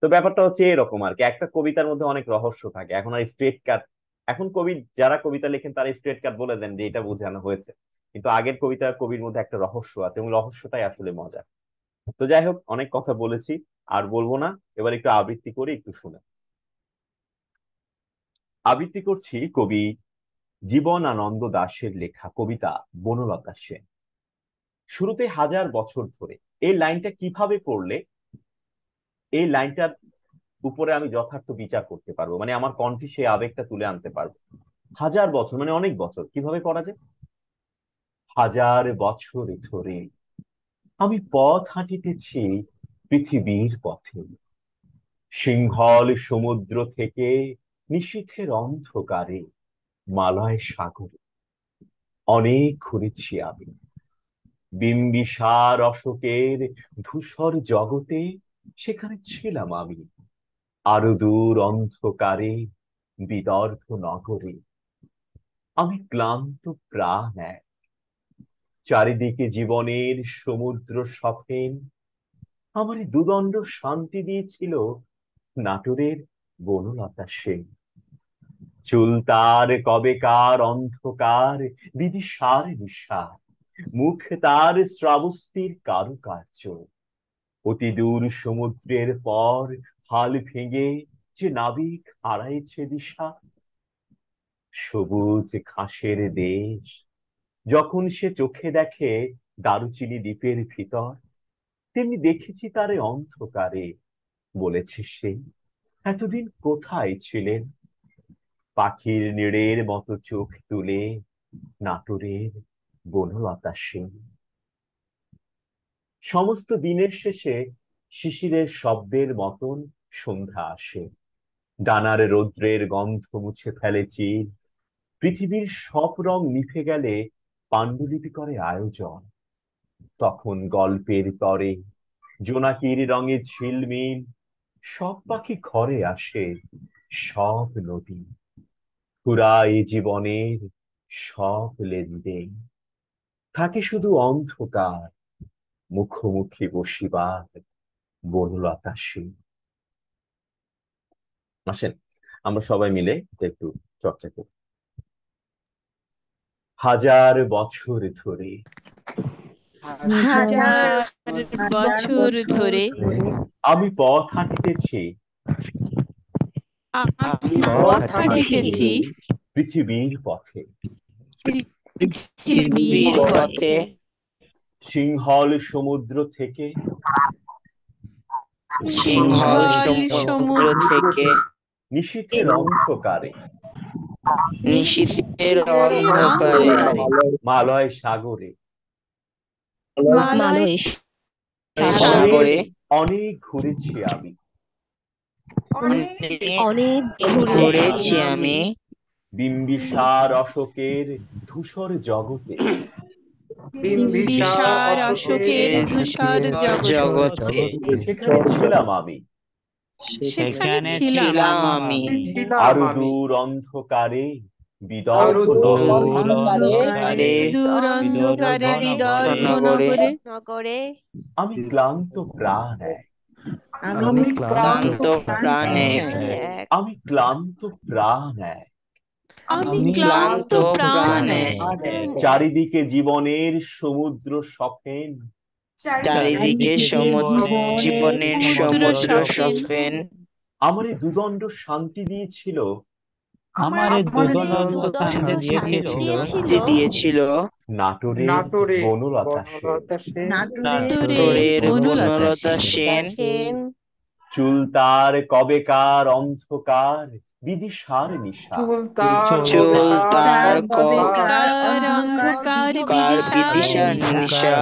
S1: তো ব্যাপারটা হচ্ছে এরকম আর কি, একটা কবিতার মধ্যে অনেক রহস্য থাকে। এখন আর স্ট্রেট কাট, এখন কবি যারা কবিতা লেখেন তারা স্ট্রেট কাট বলে দেন যে এটা বোঝানো হয়েছে, কিন্তু আগের কবিতা কবির মধ্যে একটা রহস্য আছে, এবং রহস্যটাই আসলে মজা। তো যাই হোক, অনেক কথা বলেছি, আর বলবো না। এবার একটু আবৃত্তি করি, একটু শুনে। আবৃত্তি করছি কবি জীবনানন্দ দাশের লেখা কবিতা বনলতা সেন। শুরুতে হাজার বছর ধরে, এই লাইনটা কিভাবে পড়লে এই লাইনটার উপরে আমি যথার্থ বিচার করতে পারবো, মানে আমার কণ্ঠে সেই আবেগটা তুলে আনতে পারবো। হাজার বছর মানে অনেক বছর, কিভাবে করা যায়? হাজার বছর ধরে আমি পথ হাঁটিতেছি পৃথিবীর পথে, সিংহল সমুদ্র থেকে নিশীথের অন্ধকারে মালয় সাগরে। অনেক ঘুরেছি আমি বিম্বিসার অশোকের ধূসর জগতে, সেখানে ছিলাম আমি আরো দূর অন্ধকারে বিদর্ভ নগরে। আমি ক্লান্ত প্রাণ এক, চারিদিকে জীবনের সমুদ্র সফেন। আমার দুদণ্ড শান্তি দিয়েছিল নাটোরের বনলতা সেন। চুল তার কবেকার অন্ধকার বিদিশার নিশার, মুখ তার শ্রাবস্তির কারুকার্য। অতি দূর সমুদ্রের পর হাল ভেঙে যে নাবিক হারাইছে দিশা, সবুজ ঘাসের দেশ যখন সে চোখে দেখে দারুচিনি দ্বীপের ভিতর, তেমনি দেখেছি তারে অন্ধকারে। বলেছে সে, এতদিন কোথায় ছিলেন? পাখির নিড়ের মতো চোখ তুলে নাটোরের বনলতা সেন। সমস্ত দিনের শেষে শিশিরের শব্দের মতন সন্ধ্যা আসে। ডানার রৌদ্রের গন্ধ মুছে ফেলে চির। পৃথিবীর সব রং নিভে গেলে পাণ্ডুলিপি করে আয়োজন। তখন গল্পের তরে জোনাকির রঙে ঝিলমিল সব পাখি ঘরে আসে, সব নদী ফুরায় জীবনের সব লেনদেন। থাকে শুধু অন্ধকার, মুখোমুখি বসিবার বনলতা সেন। আসেন আমরা সবাই মিলে এটা একটু চর্চা করি। হাজার বছর ধরে,
S2: হাজার বছর ধরে
S1: আমি পথ হাঁটিতেছি
S2: আমি পথ হাঁটিতেছি
S1: পৃথিবীর পথে।
S2: পৃথিবীর পথে।
S1: সিংহল সমুদ্র থেকে,
S2: সিংহল সমুদ্র থেকে
S1: নিশীথের অন্ধকারে,
S2: নিশীথের অন্ধকারে
S1: মালয় সাগরে,
S2: মালয়
S1: সাগরে অনেক ঘুরেছি আমি।
S2: অনেক ঘুরেছি আমি
S1: বিম্বিসার অশোকের ধূসর জগতে।
S2: বিম্বিসার অশোকের ধূসর জগতে।
S1: সেখানে ছিলাম আমি,
S2: সেখানে ছিলাম আমি।
S1: আরো দূর অন্ধকারে বিদর্ভ নগরে।
S2: দূর অন্ধকারে বিদর্ভ নগরে
S1: আমি ক্লান্ত প্রাণ এক,
S2: আমি ক্লান্ত প্রাণে
S1: আমি ক্লান্ত প্রাণ এক।
S2: আমি ক্লান্ত প্রাণে
S1: চারিদিকে জীবনের সমুদ্র সফেন,
S2: চারিদিকে জীবনের সমুদ্র সফেন।
S1: আমারে দুদণ্ড শান্তি দিয়েছিল,
S3: আমারে দুদণ্ড শান্তি
S2: দিয়েছিল
S1: নাটোরের বনলতা সেন।
S2: নাটোরের বনলতা সেন।
S1: চুল তার কবেকার অন্ধকার বিদিশার নিশা,
S2: চুল তার কবেকার অন্ধকার বিদিশার নিশা।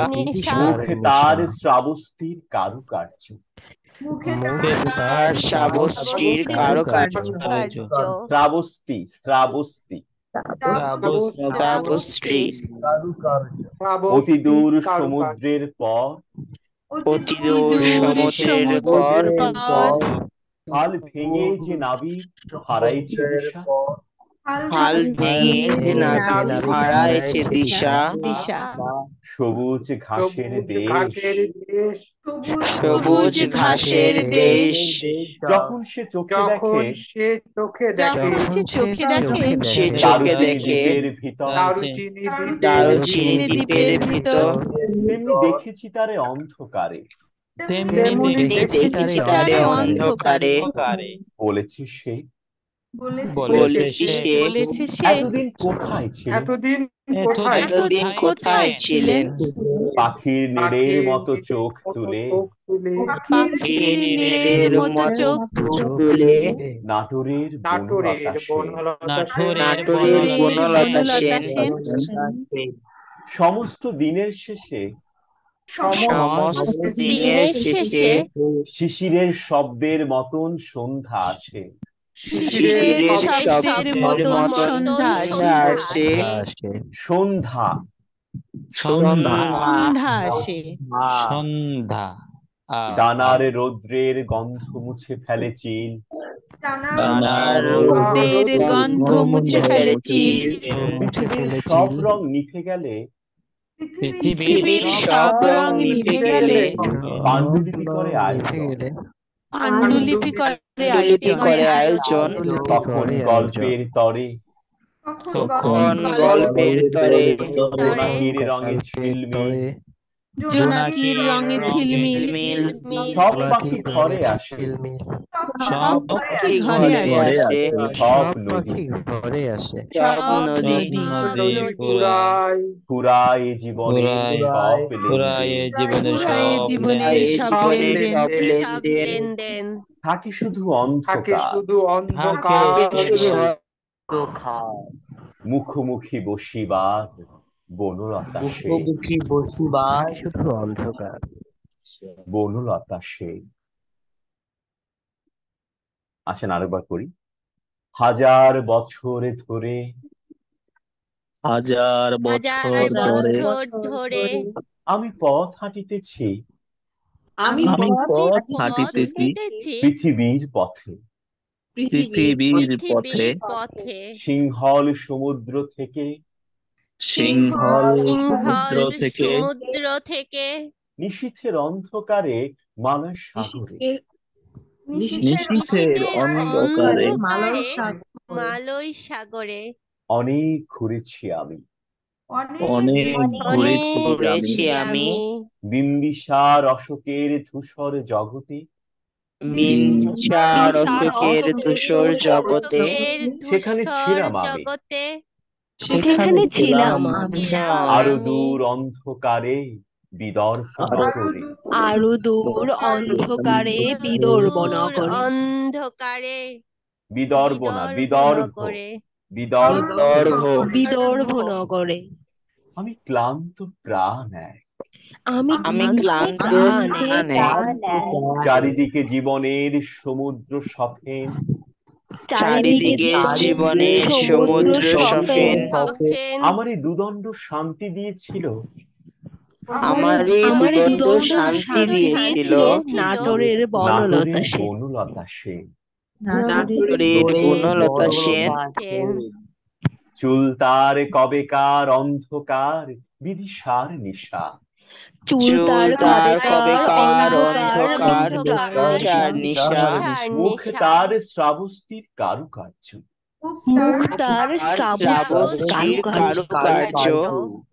S1: মুখে তার শ্রাবস্তির কারুকার্য,
S2: মুখে তার শ্রাবস্তির কারুকার্য।
S1: শ্রাবস্তি শ্রাবস্তি
S2: শ্রাবস্তি
S1: অতি দূর সমুদ্রের পর,
S2: অতি দূর সমুদ্রের পর
S1: হাল ভেঙে যে নাবিক হারাইছে দিশা,
S2: হাল ভেঙে যে নাবিক হারাইছে দিশা।
S1: সবুজ ঘাসের দেশ,
S2: সবুজ ঘাসের দেশ।
S1: যখন সে চোখে দেখে
S2: সে চোখে দেখে
S1: দ্বীপের ভিতর,
S2: দারুচিনি দ্বীপের ভিতর,
S1: তেমনি দেখেছি তারে অন্ধকারে।
S3: তেমনি
S2: দেখেছি তারে অন্ধকারে।
S1: বলেছে সে,
S2: বলেছে সে,
S1: এতদিন কোথায় ছিলেন?
S2: এতদিন কোথায় ছিলেন?
S1: পাখির নিড়ের মতো চোখ তুলে,
S2: পাখির নিড়ের মতো চোখ তুলে
S1: নাটোরের
S2: বনলতা সেন।
S1: সমস্ত দিনের শেষে
S2: সমস্ত দিনের শেষে
S1: শিশিরের শব্দের মতন সন্ধ্যা আসে।
S2: শিশিরের শব্দের মতন সন্ধ্যা আসে।
S1: সন্ধ্যা
S2: আসে।
S3: সন্ধ্যা
S1: ডানার রৌদ্রের গন্ধ মুছে ফেলে চিল,
S2: রৌদ্রের গন্ধ মুছে ফেলে চিল।
S1: পৃথিবীর সব রং নিভে গেলে
S2: পৃথিবীর সব রং নিভে গেলে
S1: পাণ্ডুলিপি করে আয়োজন।
S2: পাণ্ডুলিপি করে আয়োজন।
S1: তখন গল্পের তরে
S2: তখন গল্পের তরে
S1: জোনাকির রঙে ঝিলমিল
S2: জোনাকির রঙে ঝিলমিল,
S3: ঝিলমিল,
S1: সব পাখি ঘরে আসে,
S2: সব
S3: সব
S2: পাখি
S3: পাখি
S2: ঘরে
S3: ঘরে
S2: আসে,
S3: আসে,
S1: সব নদী
S2: সব
S3: সব
S2: নদী
S3: নদী ফুরায়,
S1: ফুরায় জীবনের সব
S3: ফুরায়
S1: লেনদেন,
S3: জীবনের
S2: ফুরায়
S3: সব
S2: জীবনের সব
S3: লেনদেন,
S2: লেনদেন,
S1: থাকে শুধু অন্ধকার,
S3: থাকে
S1: মুখোমুখি বসিবার বনলতা সে, বনলতা সে। আসেন আরেকবার করি। হাজার বছর ধরে
S3: হাজার বছর ধরে
S1: আমি পথ হাঁটিতেছি
S3: আমি পথ হাঁটিতেছি
S1: পৃথিবীর পথে,
S3: পৃথিবীর পথে,
S1: সিংহল সমুদ্র থেকে
S3: সিংহল সমুদ্র থেকে,
S1: নিশীথের অন্ধকারে মানস সাগরে,
S3: নিশীথের অন্ধকারে
S1: অনেক ঘুরেছি আমি,
S3: অনেক ঘুরেছি আমি,
S1: বিম্বিসার অশোকের ধূসর জগতে,
S3: বিঞ্চার অশোকের ধূসর জগতে,
S1: সেখানে ছিলাম আমি,
S3: সেখানে ছিলাম আমি,
S1: আরো দূর অন্ধকারে বিদর্ভ নগরে,
S2: আরো দূর অন্ধকারে
S1: বিদর্ভ না বিদর্ভ, বিদর্ভ।
S2: বিদর্ভ নগরে,
S1: আমি ক্লান্ত প্রাণ এক,
S3: আমি ক্লান্ত প্রাণ এক,
S1: চারিদিকে জীবনের সমুদ্র সফেন,
S3: চারিদিকে জীবনের সমুদ্র সফেন,
S1: আমার এই দুদণ্ড শান্তি দিয়েছিল
S3: আমার এই দুদণ্ড শান্তি দিয়েছিল
S2: নাটোরের
S1: নাটোরের
S2: বনলতা সেন।
S1: বনলতা সেন।
S3: নাটোরের বনলতা সেন।
S1: চুল তার কবেকার অন্ধকার বিদিশার নিশা,
S3: চুল তার কবেকার অন্ধকার চার নিশা,
S1: মুখ তার শ্রাবস্তির কারুকার্য,
S2: মুখ তার
S3: শ্রাবস্তির কারুকার্য,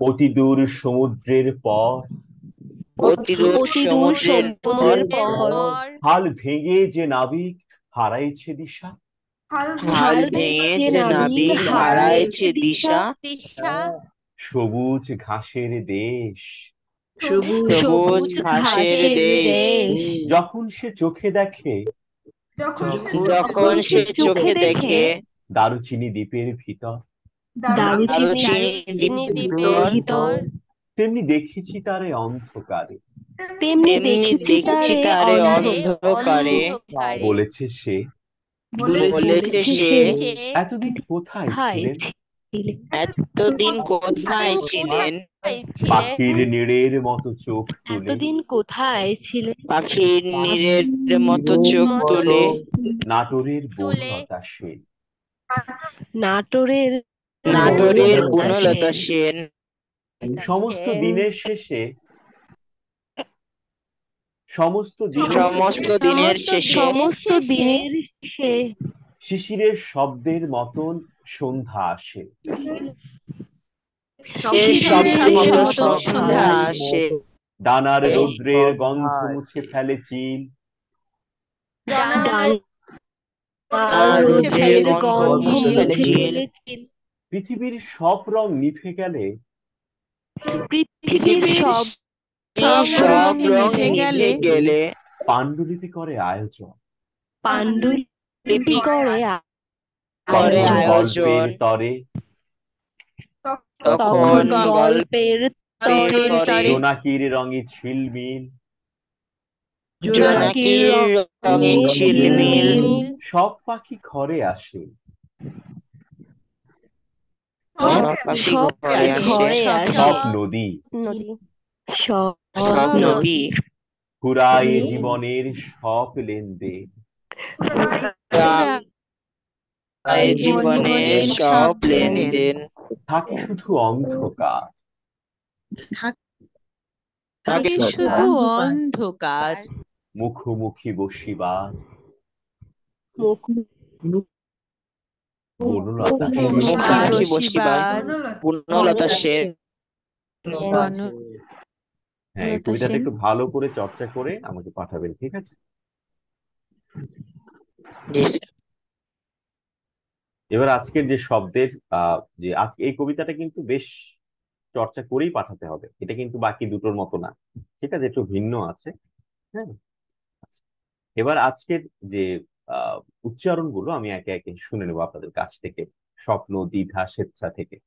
S1: অতি দূর সমুদ্রের পর
S3: অতি দূর সমুদ্রের পর
S1: হাল ভেঙে যে নাবিক হারাইছে দিশা,
S3: হাল ভেঙে যে নাবিক হারাইছে দিশা,
S1: সবুজ ঘাসের দেশ
S3: সবুজ ঘাসের দেশ,
S1: যখন সে চোখে দেখে
S3: যখন সে চোখে দেখে
S1: দারুচিনি দ্বীপের ভিতর,
S3: দারুচিনি দ্বীপের ভিতর,
S1: তেমনি দেখেছি তারে অন্ধকারে,
S3: তেমনি দেখেছি তারে অন্ধকারে,
S1: বলেছে সে
S3: বলেছে সে
S1: এতদিন কোথায় ছিলেন,
S3: এতদিন কোথায় ছিলেন,
S1: পাখির নীড়ের মতো চোখ তুলে,
S2: কোথায় ছিলেন,
S3: পাখির নীড়ের মতো চোখ তুলে,
S1: নাটোরের বনলতা সেন।
S2: নাটোরের
S3: বনলতা সেন।
S1: সমস্ত দিনের শেষে সমস্ত
S3: দিনের শেষে
S1: শিশিরের শব্দের মতন সন্ধ্যা আসে,
S3: সে শব্দের মতো সন্ধ্যা আসে,
S1: ডানার রৌদ্রের গন্ধ মুছে ফেলে চিল,
S3: রৌদ্রের গন্ধ মুছে ফেলে চিল,
S1: পৃথিবীর সব রং নিভে গেলে
S3: পৃথিবীর সব রং নিভে গেলে
S1: পাণ্ডুলিপি করে আয়োজন,
S2: পাণ্ডুলিপি করে
S1: গল্পের তরে
S3: তখন
S2: গল্পের তরে
S1: জোনাকির রঙে ঝিলমিল,
S3: জোনাকির রঙে ঝিলমিল,
S1: সব পাখি ঘরে আসে,
S3: সব ঘরে আসে,
S1: সব নদী
S3: সব নদী
S1: ফুরায় জীবনের সব লেনদেন,
S3: জীবনের সব লেনদেন,
S1: থাকে শুধু অন্ধকার,
S2: থাকে শুধু অন্ধকার,
S1: মুখোমুখি বসিবার বনলতা সেন।
S3: মুখোমুখি বসিবার বনলতা সেন।
S1: হ্যাঁ, এই
S2: লতা
S1: কবিতাটা
S2: সেন।
S1: একটু ভালো করে চর্চা করে আমাকে পাঠাবেন, ঠিক আছে?
S3: জি স্যার।
S1: এবার আজকের যে শব্দের যে আজকে এই কবিতাটা কিন্তু বেশ চর্চা করেই পাঠাতে হবে, এটা কিন্তু বাকি দুটোর মতো না, ঠিক আছে? একটু ভিন্ন আছে। হ্যাঁ, আচ্ছা। এবার আজকের যে আহ উচ্চারণ গুলো আমি একে একে শুনে নেবো আপনাদের কাছ থেকে, স্বপ্ন, দ্বিধা, স্বেচ্ছা থেকে।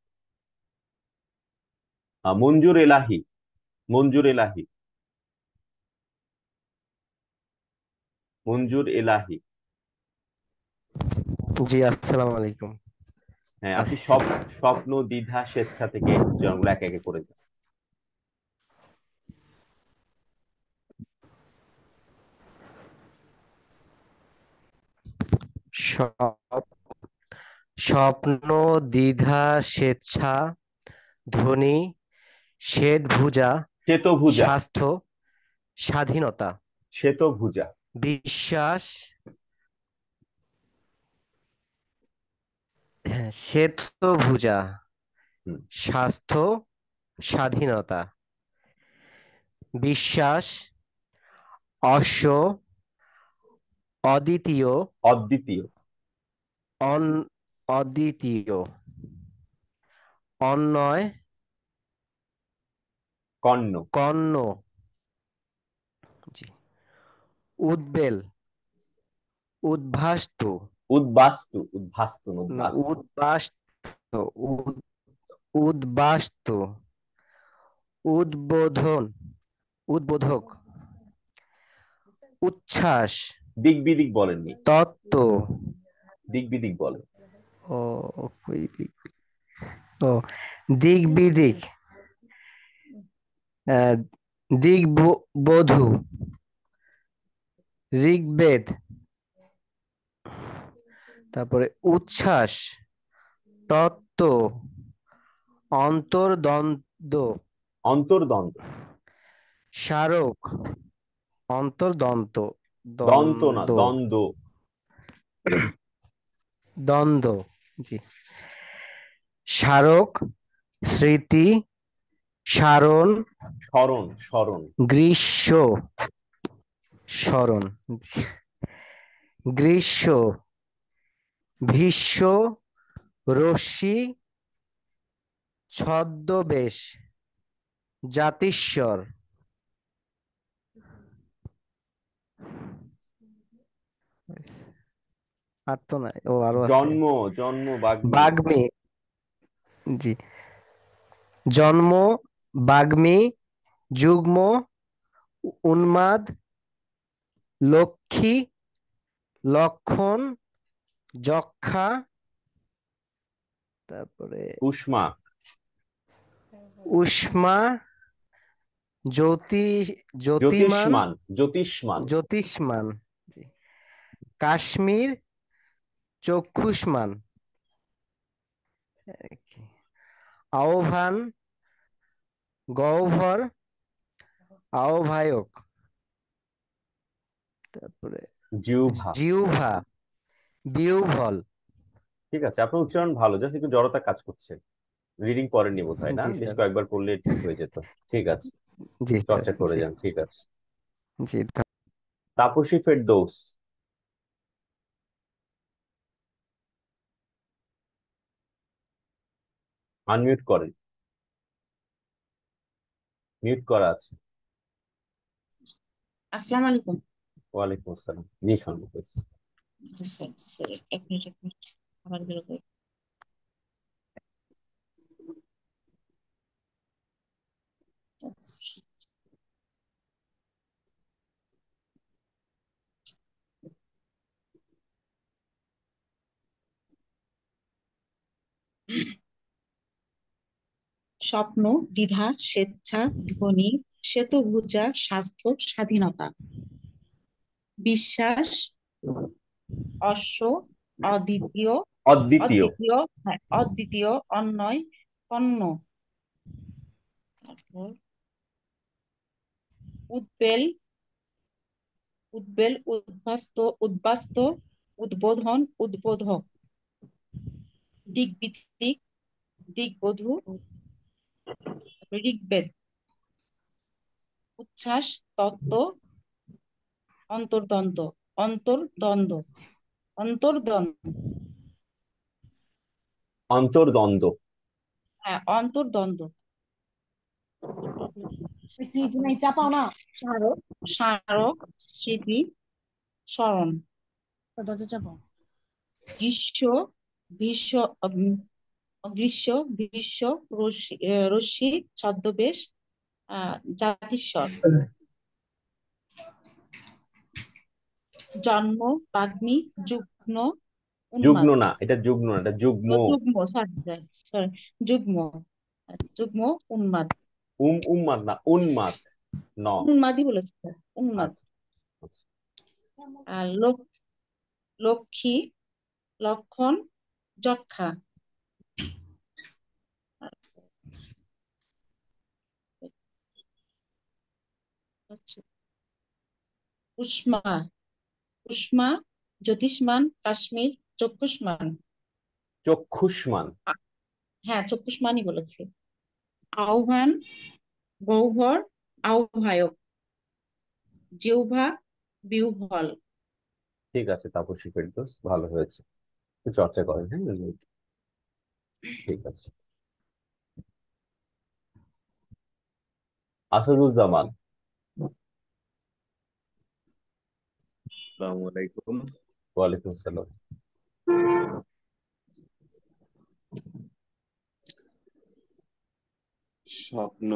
S1: মঞ্জুর এলাহি, মঞ্জুর এলাহি, মঞ্জুর এলাহি।
S4: জি, আসসালামু আলাইকুম।
S1: হ্যাঁ, আপনি সব স্বপ্ন, দ্বিধা, স্বেচ্ছা থেকে উচ্চারণগুলো একে একে করে যান।
S4: স্বপ- স্বপ্ন, দ্বিধা, স্বেচ্ছা, ধ্বনি, শ্বেতভুজা,
S1: শ্বেতভুজা,
S4: স্বাস্থ্য, স্বাধীনতা,
S1: শ্বেতভুজা,
S4: বিশ্বাস, শ্বেতভুজা,
S1: হুম,
S4: স্বাস্থ্য, স্বাধীনতা, বিশ্বাস, অশ্ব, অদ্বিতীয়,
S1: অদ্বিতীয়,
S4: অদ্বিতীয়, অন্যয়,
S1: কর্ণ,
S4: কর্ণ, জি, উদ্বেল, উদ্ভাস্তু,
S1: উদ্বাস্তু, উদ্ভাস্তু না,
S4: না,
S1: উদ্বাস্তু,
S4: উদ্বাস্তু, উদ্বাস্তু, উদ্বোধন, উদ্বোধক, উচ্ছ্বাস,
S1: দিক বিদিক বলেননি,
S4: তত্ত্ব,
S1: দিক বিদিক বলেন।
S4: ও ওই ও দিক বিদিক, দিক বধূ, ঋগ্বেদ, তারপরে উচ্ছ্বাস, তত্ত্ব, অন্তর্দ্বন্দ্ব,
S1: অন্তর্দ্বন্দ্ব,
S4: স্মারক, অন্তর্দন্ত,
S1: দন্ত না,
S4: দ্বন্দ্ব,
S1: দ্বন্দ্ব,
S4: দ্বন্দ্ব, জি, স্মারক, স্মৃতি, সারণ,
S1: স্মরণ, স্মরণ,
S4: গ্রীষ্ম, স্মরণ, গ্রীষ্ম, ভীষ্ম, রশ্মি, ছদ্মবেশ, জাতিস্বর, আর তো নাই, ও আরো আছে,
S1: জন্ম, জন্ম, বাগ্মী,
S4: বাগ্মী, জি, জন্ম, বাগ্মী, যুগ্ম, উন্মাদ, লক্ষ্মী, লক্ষণ, যক্ষা, তারপরে
S1: উষ্মা,
S4: উষ্মা, জ্যোতি, জ্যোতিমান,
S1: জ্যোতিষ্মান, জ্যোতিষ্মান,
S4: জ্যোতিষ্মান, জি, কাশ্মীর, চক্ষুষ্মান, আহ্বান, গহ্বর, আহ্বায়ক, তারপরে
S1: জিহ্বা।
S4: জিহ্বা, বিহ্বল।
S1: ঠিক আছে, আপনার উচ্চারণ ভালো, জাস্ট একটু জড়তা কাজ করছে। রিডিং পড়েননি বোধ হয়, না?
S4: জি
S1: বেশ
S4: স্যার,
S1: কয়েকবার পড়লে ঠিক হয়ে যেত। ঠিক আছে,
S4: জি স্যার,
S1: চর্চা করে
S4: জি,
S1: যান, ঠিক আছে।
S4: জি,
S1: তাপসী ফেরদৌস, আনমিউট করেন, মিউট করা আছে।
S5: আসসালামু আলাইকুম।
S1: ওয়ালাইকুম আসসালাম, জি সম্ভব।
S5: জি স্যার, জি স্যার, এক মিনিট এক মিনিট, আবার বেরো কই। স্বপ্ন, দ্বিধা, স্বেচ্ছা, ধ্বনি, শ্বেতভুজা, স্বাস্থ্য, স্বাধীনতা, বিশ্বাস, অশ্ব, অদ্বিতীয়,
S1: অদ্বিতীয়,
S5: অদ্বিতীয়, হ্যাঁ, অদ্বিতীয়, অন্যয়, কর্ণ, তারপর উদ্বেল, উদ্বেল, উদ্বাস্ত, উদ্বাস্ত, উদ্বোধন, উদ্বোধক, দিগ্বিদিক, দিগ্বধূ, ঋগ্বেদ, উচ্ছ্বাস, তত্ত্ব, অন্তর্দ্বন্দ্ব, অন্তর্দ্বন্দ্ব, অন্তর্দ্বন্দ্ব,
S1: অন্তর্দ্বন্দ্ব।
S5: হ্যাঁ অন্তর্দ্বন্দ্ব, স্মারক, স্মারক, স্মৃতি, স্মরণ, গ্রীষ্ম, ভীষ্ম, গ্রীষ্ম, ভীষ্ম, রশ্মি, ছদ্মবেশ, জাতিস্বর, জন্ম, বাগ্মী, যুগ্ম,
S1: যুগ্ম
S5: উন্মাদ,
S1: না, এটা যুগ্ম না, এটা যুগ্ম।
S5: যুগ্ম, সরি সরি, যুগ্ম, যুগ্ম, উন্মাদ,
S1: উন্মাদ না, উন্মাদ ন।
S5: উন্মাদই বলেছে স্যার, উন্মাদ।
S1: আচ্ছা আচ্ছা।
S5: আর লক্ষ্মী, লক্ষণ, যক্ষা, আচ্ছা, উষ্মা, উষ্মা, জ্যোতিষ্মান, কাশ্মীর, চক্ষুষ্মান,
S1: চক্ষুষ্মান।
S5: হ্যাঁ চক্ষুষ্মানই বলেছে। আহ্বান, গহ্বর, আহ্বায়ক, জিহ্বা, বিহ্বল।
S1: ঠিক আছে তাপসী ফেরদৌস, ভালো হয়েছে, একটু চর্চা করেন। হ্যাঁ ঠিক আছে। আসাদুজ্জামান।
S6: আসসালামু আলাইকুম।
S1: ওয়ালাইকুম আসসালাম।
S6: স্বপ্ন,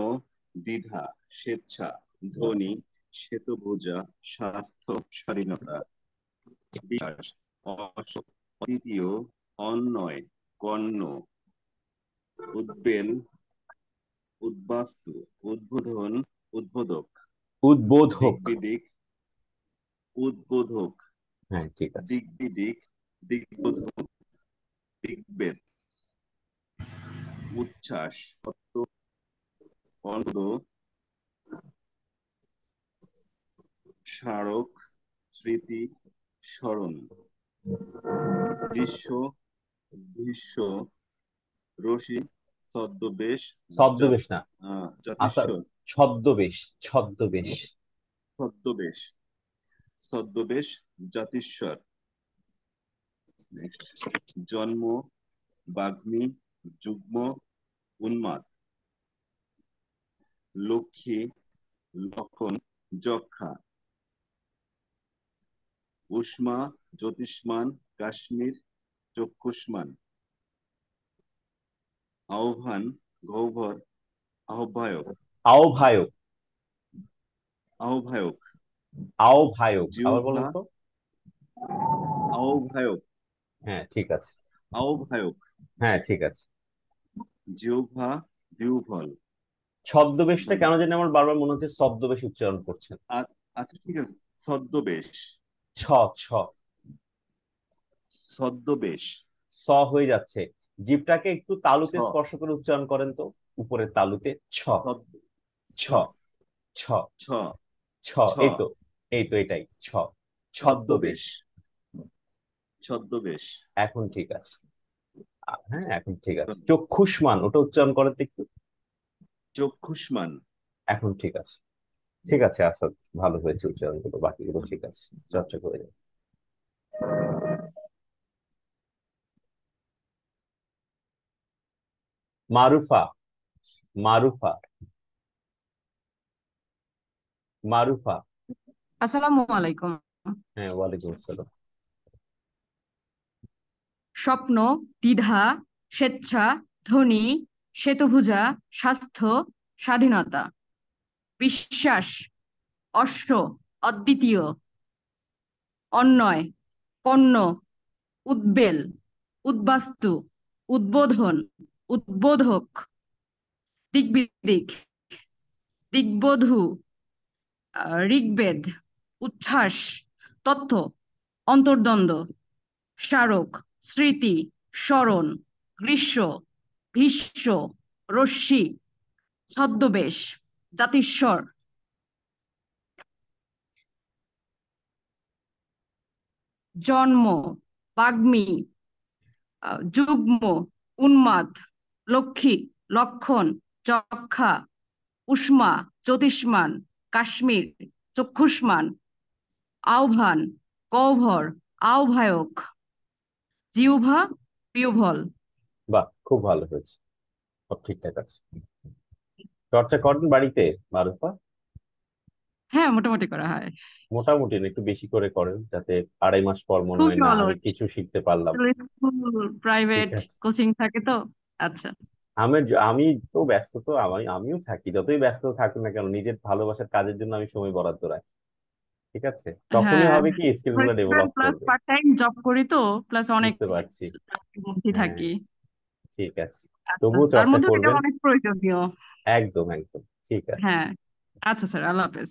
S6: দ্বিধা, স্বেচ্ছা, ধ্বনি, শ্বেতভুজা, স্বাস্থ্য, স্বাধীনতা, বিশ্বাস, অদ্বিতীয়, অন্যয়, কর্ণ, উদ্বেল, উদ্বাস্তু, উদ্বোধন, উদ্বোধক,
S1: উদ্বোধক।
S6: দিগ্বিদিক, উদ্বোধক,
S1: হ্যাঁ ঠিক আছে।
S6: দিগ্বিদিক, দিগ্বোধক, দিগ্বেদ, উচ্ছ্বাস, তত্ত্ব, অন্ধ, স্মারক, স্মৃতি, স্মরণ, গ্রীষ্ম, ভীষ্ম, রশি, ছদ্মবেশ,
S1: ছদ্মবেশ না, আসাদ,
S6: জাতিস্বর,
S1: ছদ্মবেশ, ছদ্মবেশ।
S6: ছদ্মবেশ, ছদ্মবেশ, জাতিস্বর। নেক্সট, জন্ম, বাগ্মী, যুগ্ম, উন্মাদ, লক্ষ্মী, লক্ষণ, যক্ষা, উষ্মা, জ্যোতিষ্মান, কাশ্মীর, চক্ষুষ্মান, আহ্বান, গহ্বর, আহ্বায়ক,
S1: আহ্বায়ক।
S6: আহ্বায়ক,
S1: আহ্বায়ক, আবার বলুন
S6: জিহ্বা,
S1: তো।
S6: আহ্বায়ক,
S1: হ্যাঁ ঠিক আছে।
S6: আহ্বায়ক,
S1: হ্যাঁ ঠিক আছে।
S6: জিহ্বা, বিহ্বল।
S1: ছদ্মবেশটা কেন জানি আমার বারবার মনে হচ্ছে ছদ্মবেশ উচ্চারণ করছেন।
S6: আচ্ছা ঠিক আছে, ছদ্মবেশ,
S1: ছ, ছ,
S6: ছদ্মবেশ,
S1: স হয়ে যাচ্ছে। জিভটাকে একটু
S6: ছ,
S1: তালুতে স্পর্শ করে উচ্চারণ করেন তো, উপরের তালুতে। ছ,
S6: ছদ্ম,
S1: ছ,
S6: ছ,
S1: ছ,
S6: ছ,
S1: ছ।
S6: ছ,
S1: এই তো, এই তো, এটাই ছ। ছদ্মবেশ।
S6: ছদ্মবেশ, ছদ্মবেশ।
S1: এখন ঠিক আছে। হ্যাঁ এখন ঠিক আছে। চক্ষুষ্মান, ওটা উচ্চারণ করেন তো একটু।
S6: চক্ষুষ্মান,
S1: এখন ঠিক আছে। ঠিক আছে আসাদ, ভালো হয়েছে উচ্চারণগুলো, বাকিগুলো ঠিক আছে, চর্চা করে যান। মারুফা, মারুফা, মারুফা।
S7: আসসালামু আলাইকুম।
S1: হ্যাঁ ওয়ালাইকুম আসসালাম।
S7: স্বপ্ন, দ্বিধা, স্বেচ্ছা, ধ্বনি, শ্বেতভুজা, স্বাস্থ্য, স্বাধীনতা, বিশ্বাস, অশ্ব, অদ্বিতীয়, অন্যয়, কর্ণ, উদ্বেল, উদ্বাস্তু, উদ্বোধন, উদ্বোধক, দিগ্বিদিক, দিগ্বধূ, ঋগ্বেদ, উচ্ছ্বাস, তথ্য, অন্তর্দ্বন্দ্ব, স্মারক, স্মৃতি, স্মরণ, গ্রীষ্ম, ভীষ্ম, রশ্মি, ছদ্মবেশ, জাতিস্বর। জন্ম, বাগ্মী, যুগ্ম, উন্মাদ, লক্ষ্মী, লক্ষণ, যক্ষা, উষ্মা, জ্যোতিষ্মান, কাশ্মীর, চক্ষুষ্মান, আহ্বান, গহ্বর, আহ্বায়ক, জিহ্বা, পিউভল।
S1: বাহ, খুব ভালো হয়েছে, সব ঠিকঠাক আছে। চর্চা করেন বাড়িতে মারুফা?
S7: হ্যাঁ, মোটামুটি করা হয়।
S1: মোটামুটি না, একটু বেশি করে করেন, যাতে 2.5 মাস পর মনে
S7: খুবই
S1: হয় না আমি
S7: অলস,
S1: কিছু শিখতে পারলাম।
S7: স্কুল,
S1: ঠিক
S7: প্রাইভেট
S1: আছে।
S7: কোচিং থাকে তো। আচ্ছা,
S1: আমি তো ব্যস্ত, তো আমিও থাকি, যতই ব্যস্ত থাকুক না কেন নিজের ভালোবাসার কাজের জন্য আমি সময় বরাদ্দ রাখি। ঠিক আছে, তখনই
S7: হ্যাঁ,
S1: হবে কি স্কিল গুলো ডেভেলপ
S7: প্লাস
S1: করবে।
S7: পার্ট টাইম জব করি তো, প্লাস অনেক
S1: বুঝতে পারছি।
S7: চাকরির মধ্যে
S1: হ্যাঁ,
S7: থাকি।
S1: ঠিক আছে,
S7: আচ্ছা,
S1: তবুও
S7: তার
S1: চর্চা
S7: মধ্যে এটা
S1: করবেন।
S7: অনেক প্রয়োজনীয়।
S1: একদম একদম ঠিক আছে।
S7: হ্যাঁ, আচ্ছা স্যার, আল্লাহ হাফেজ।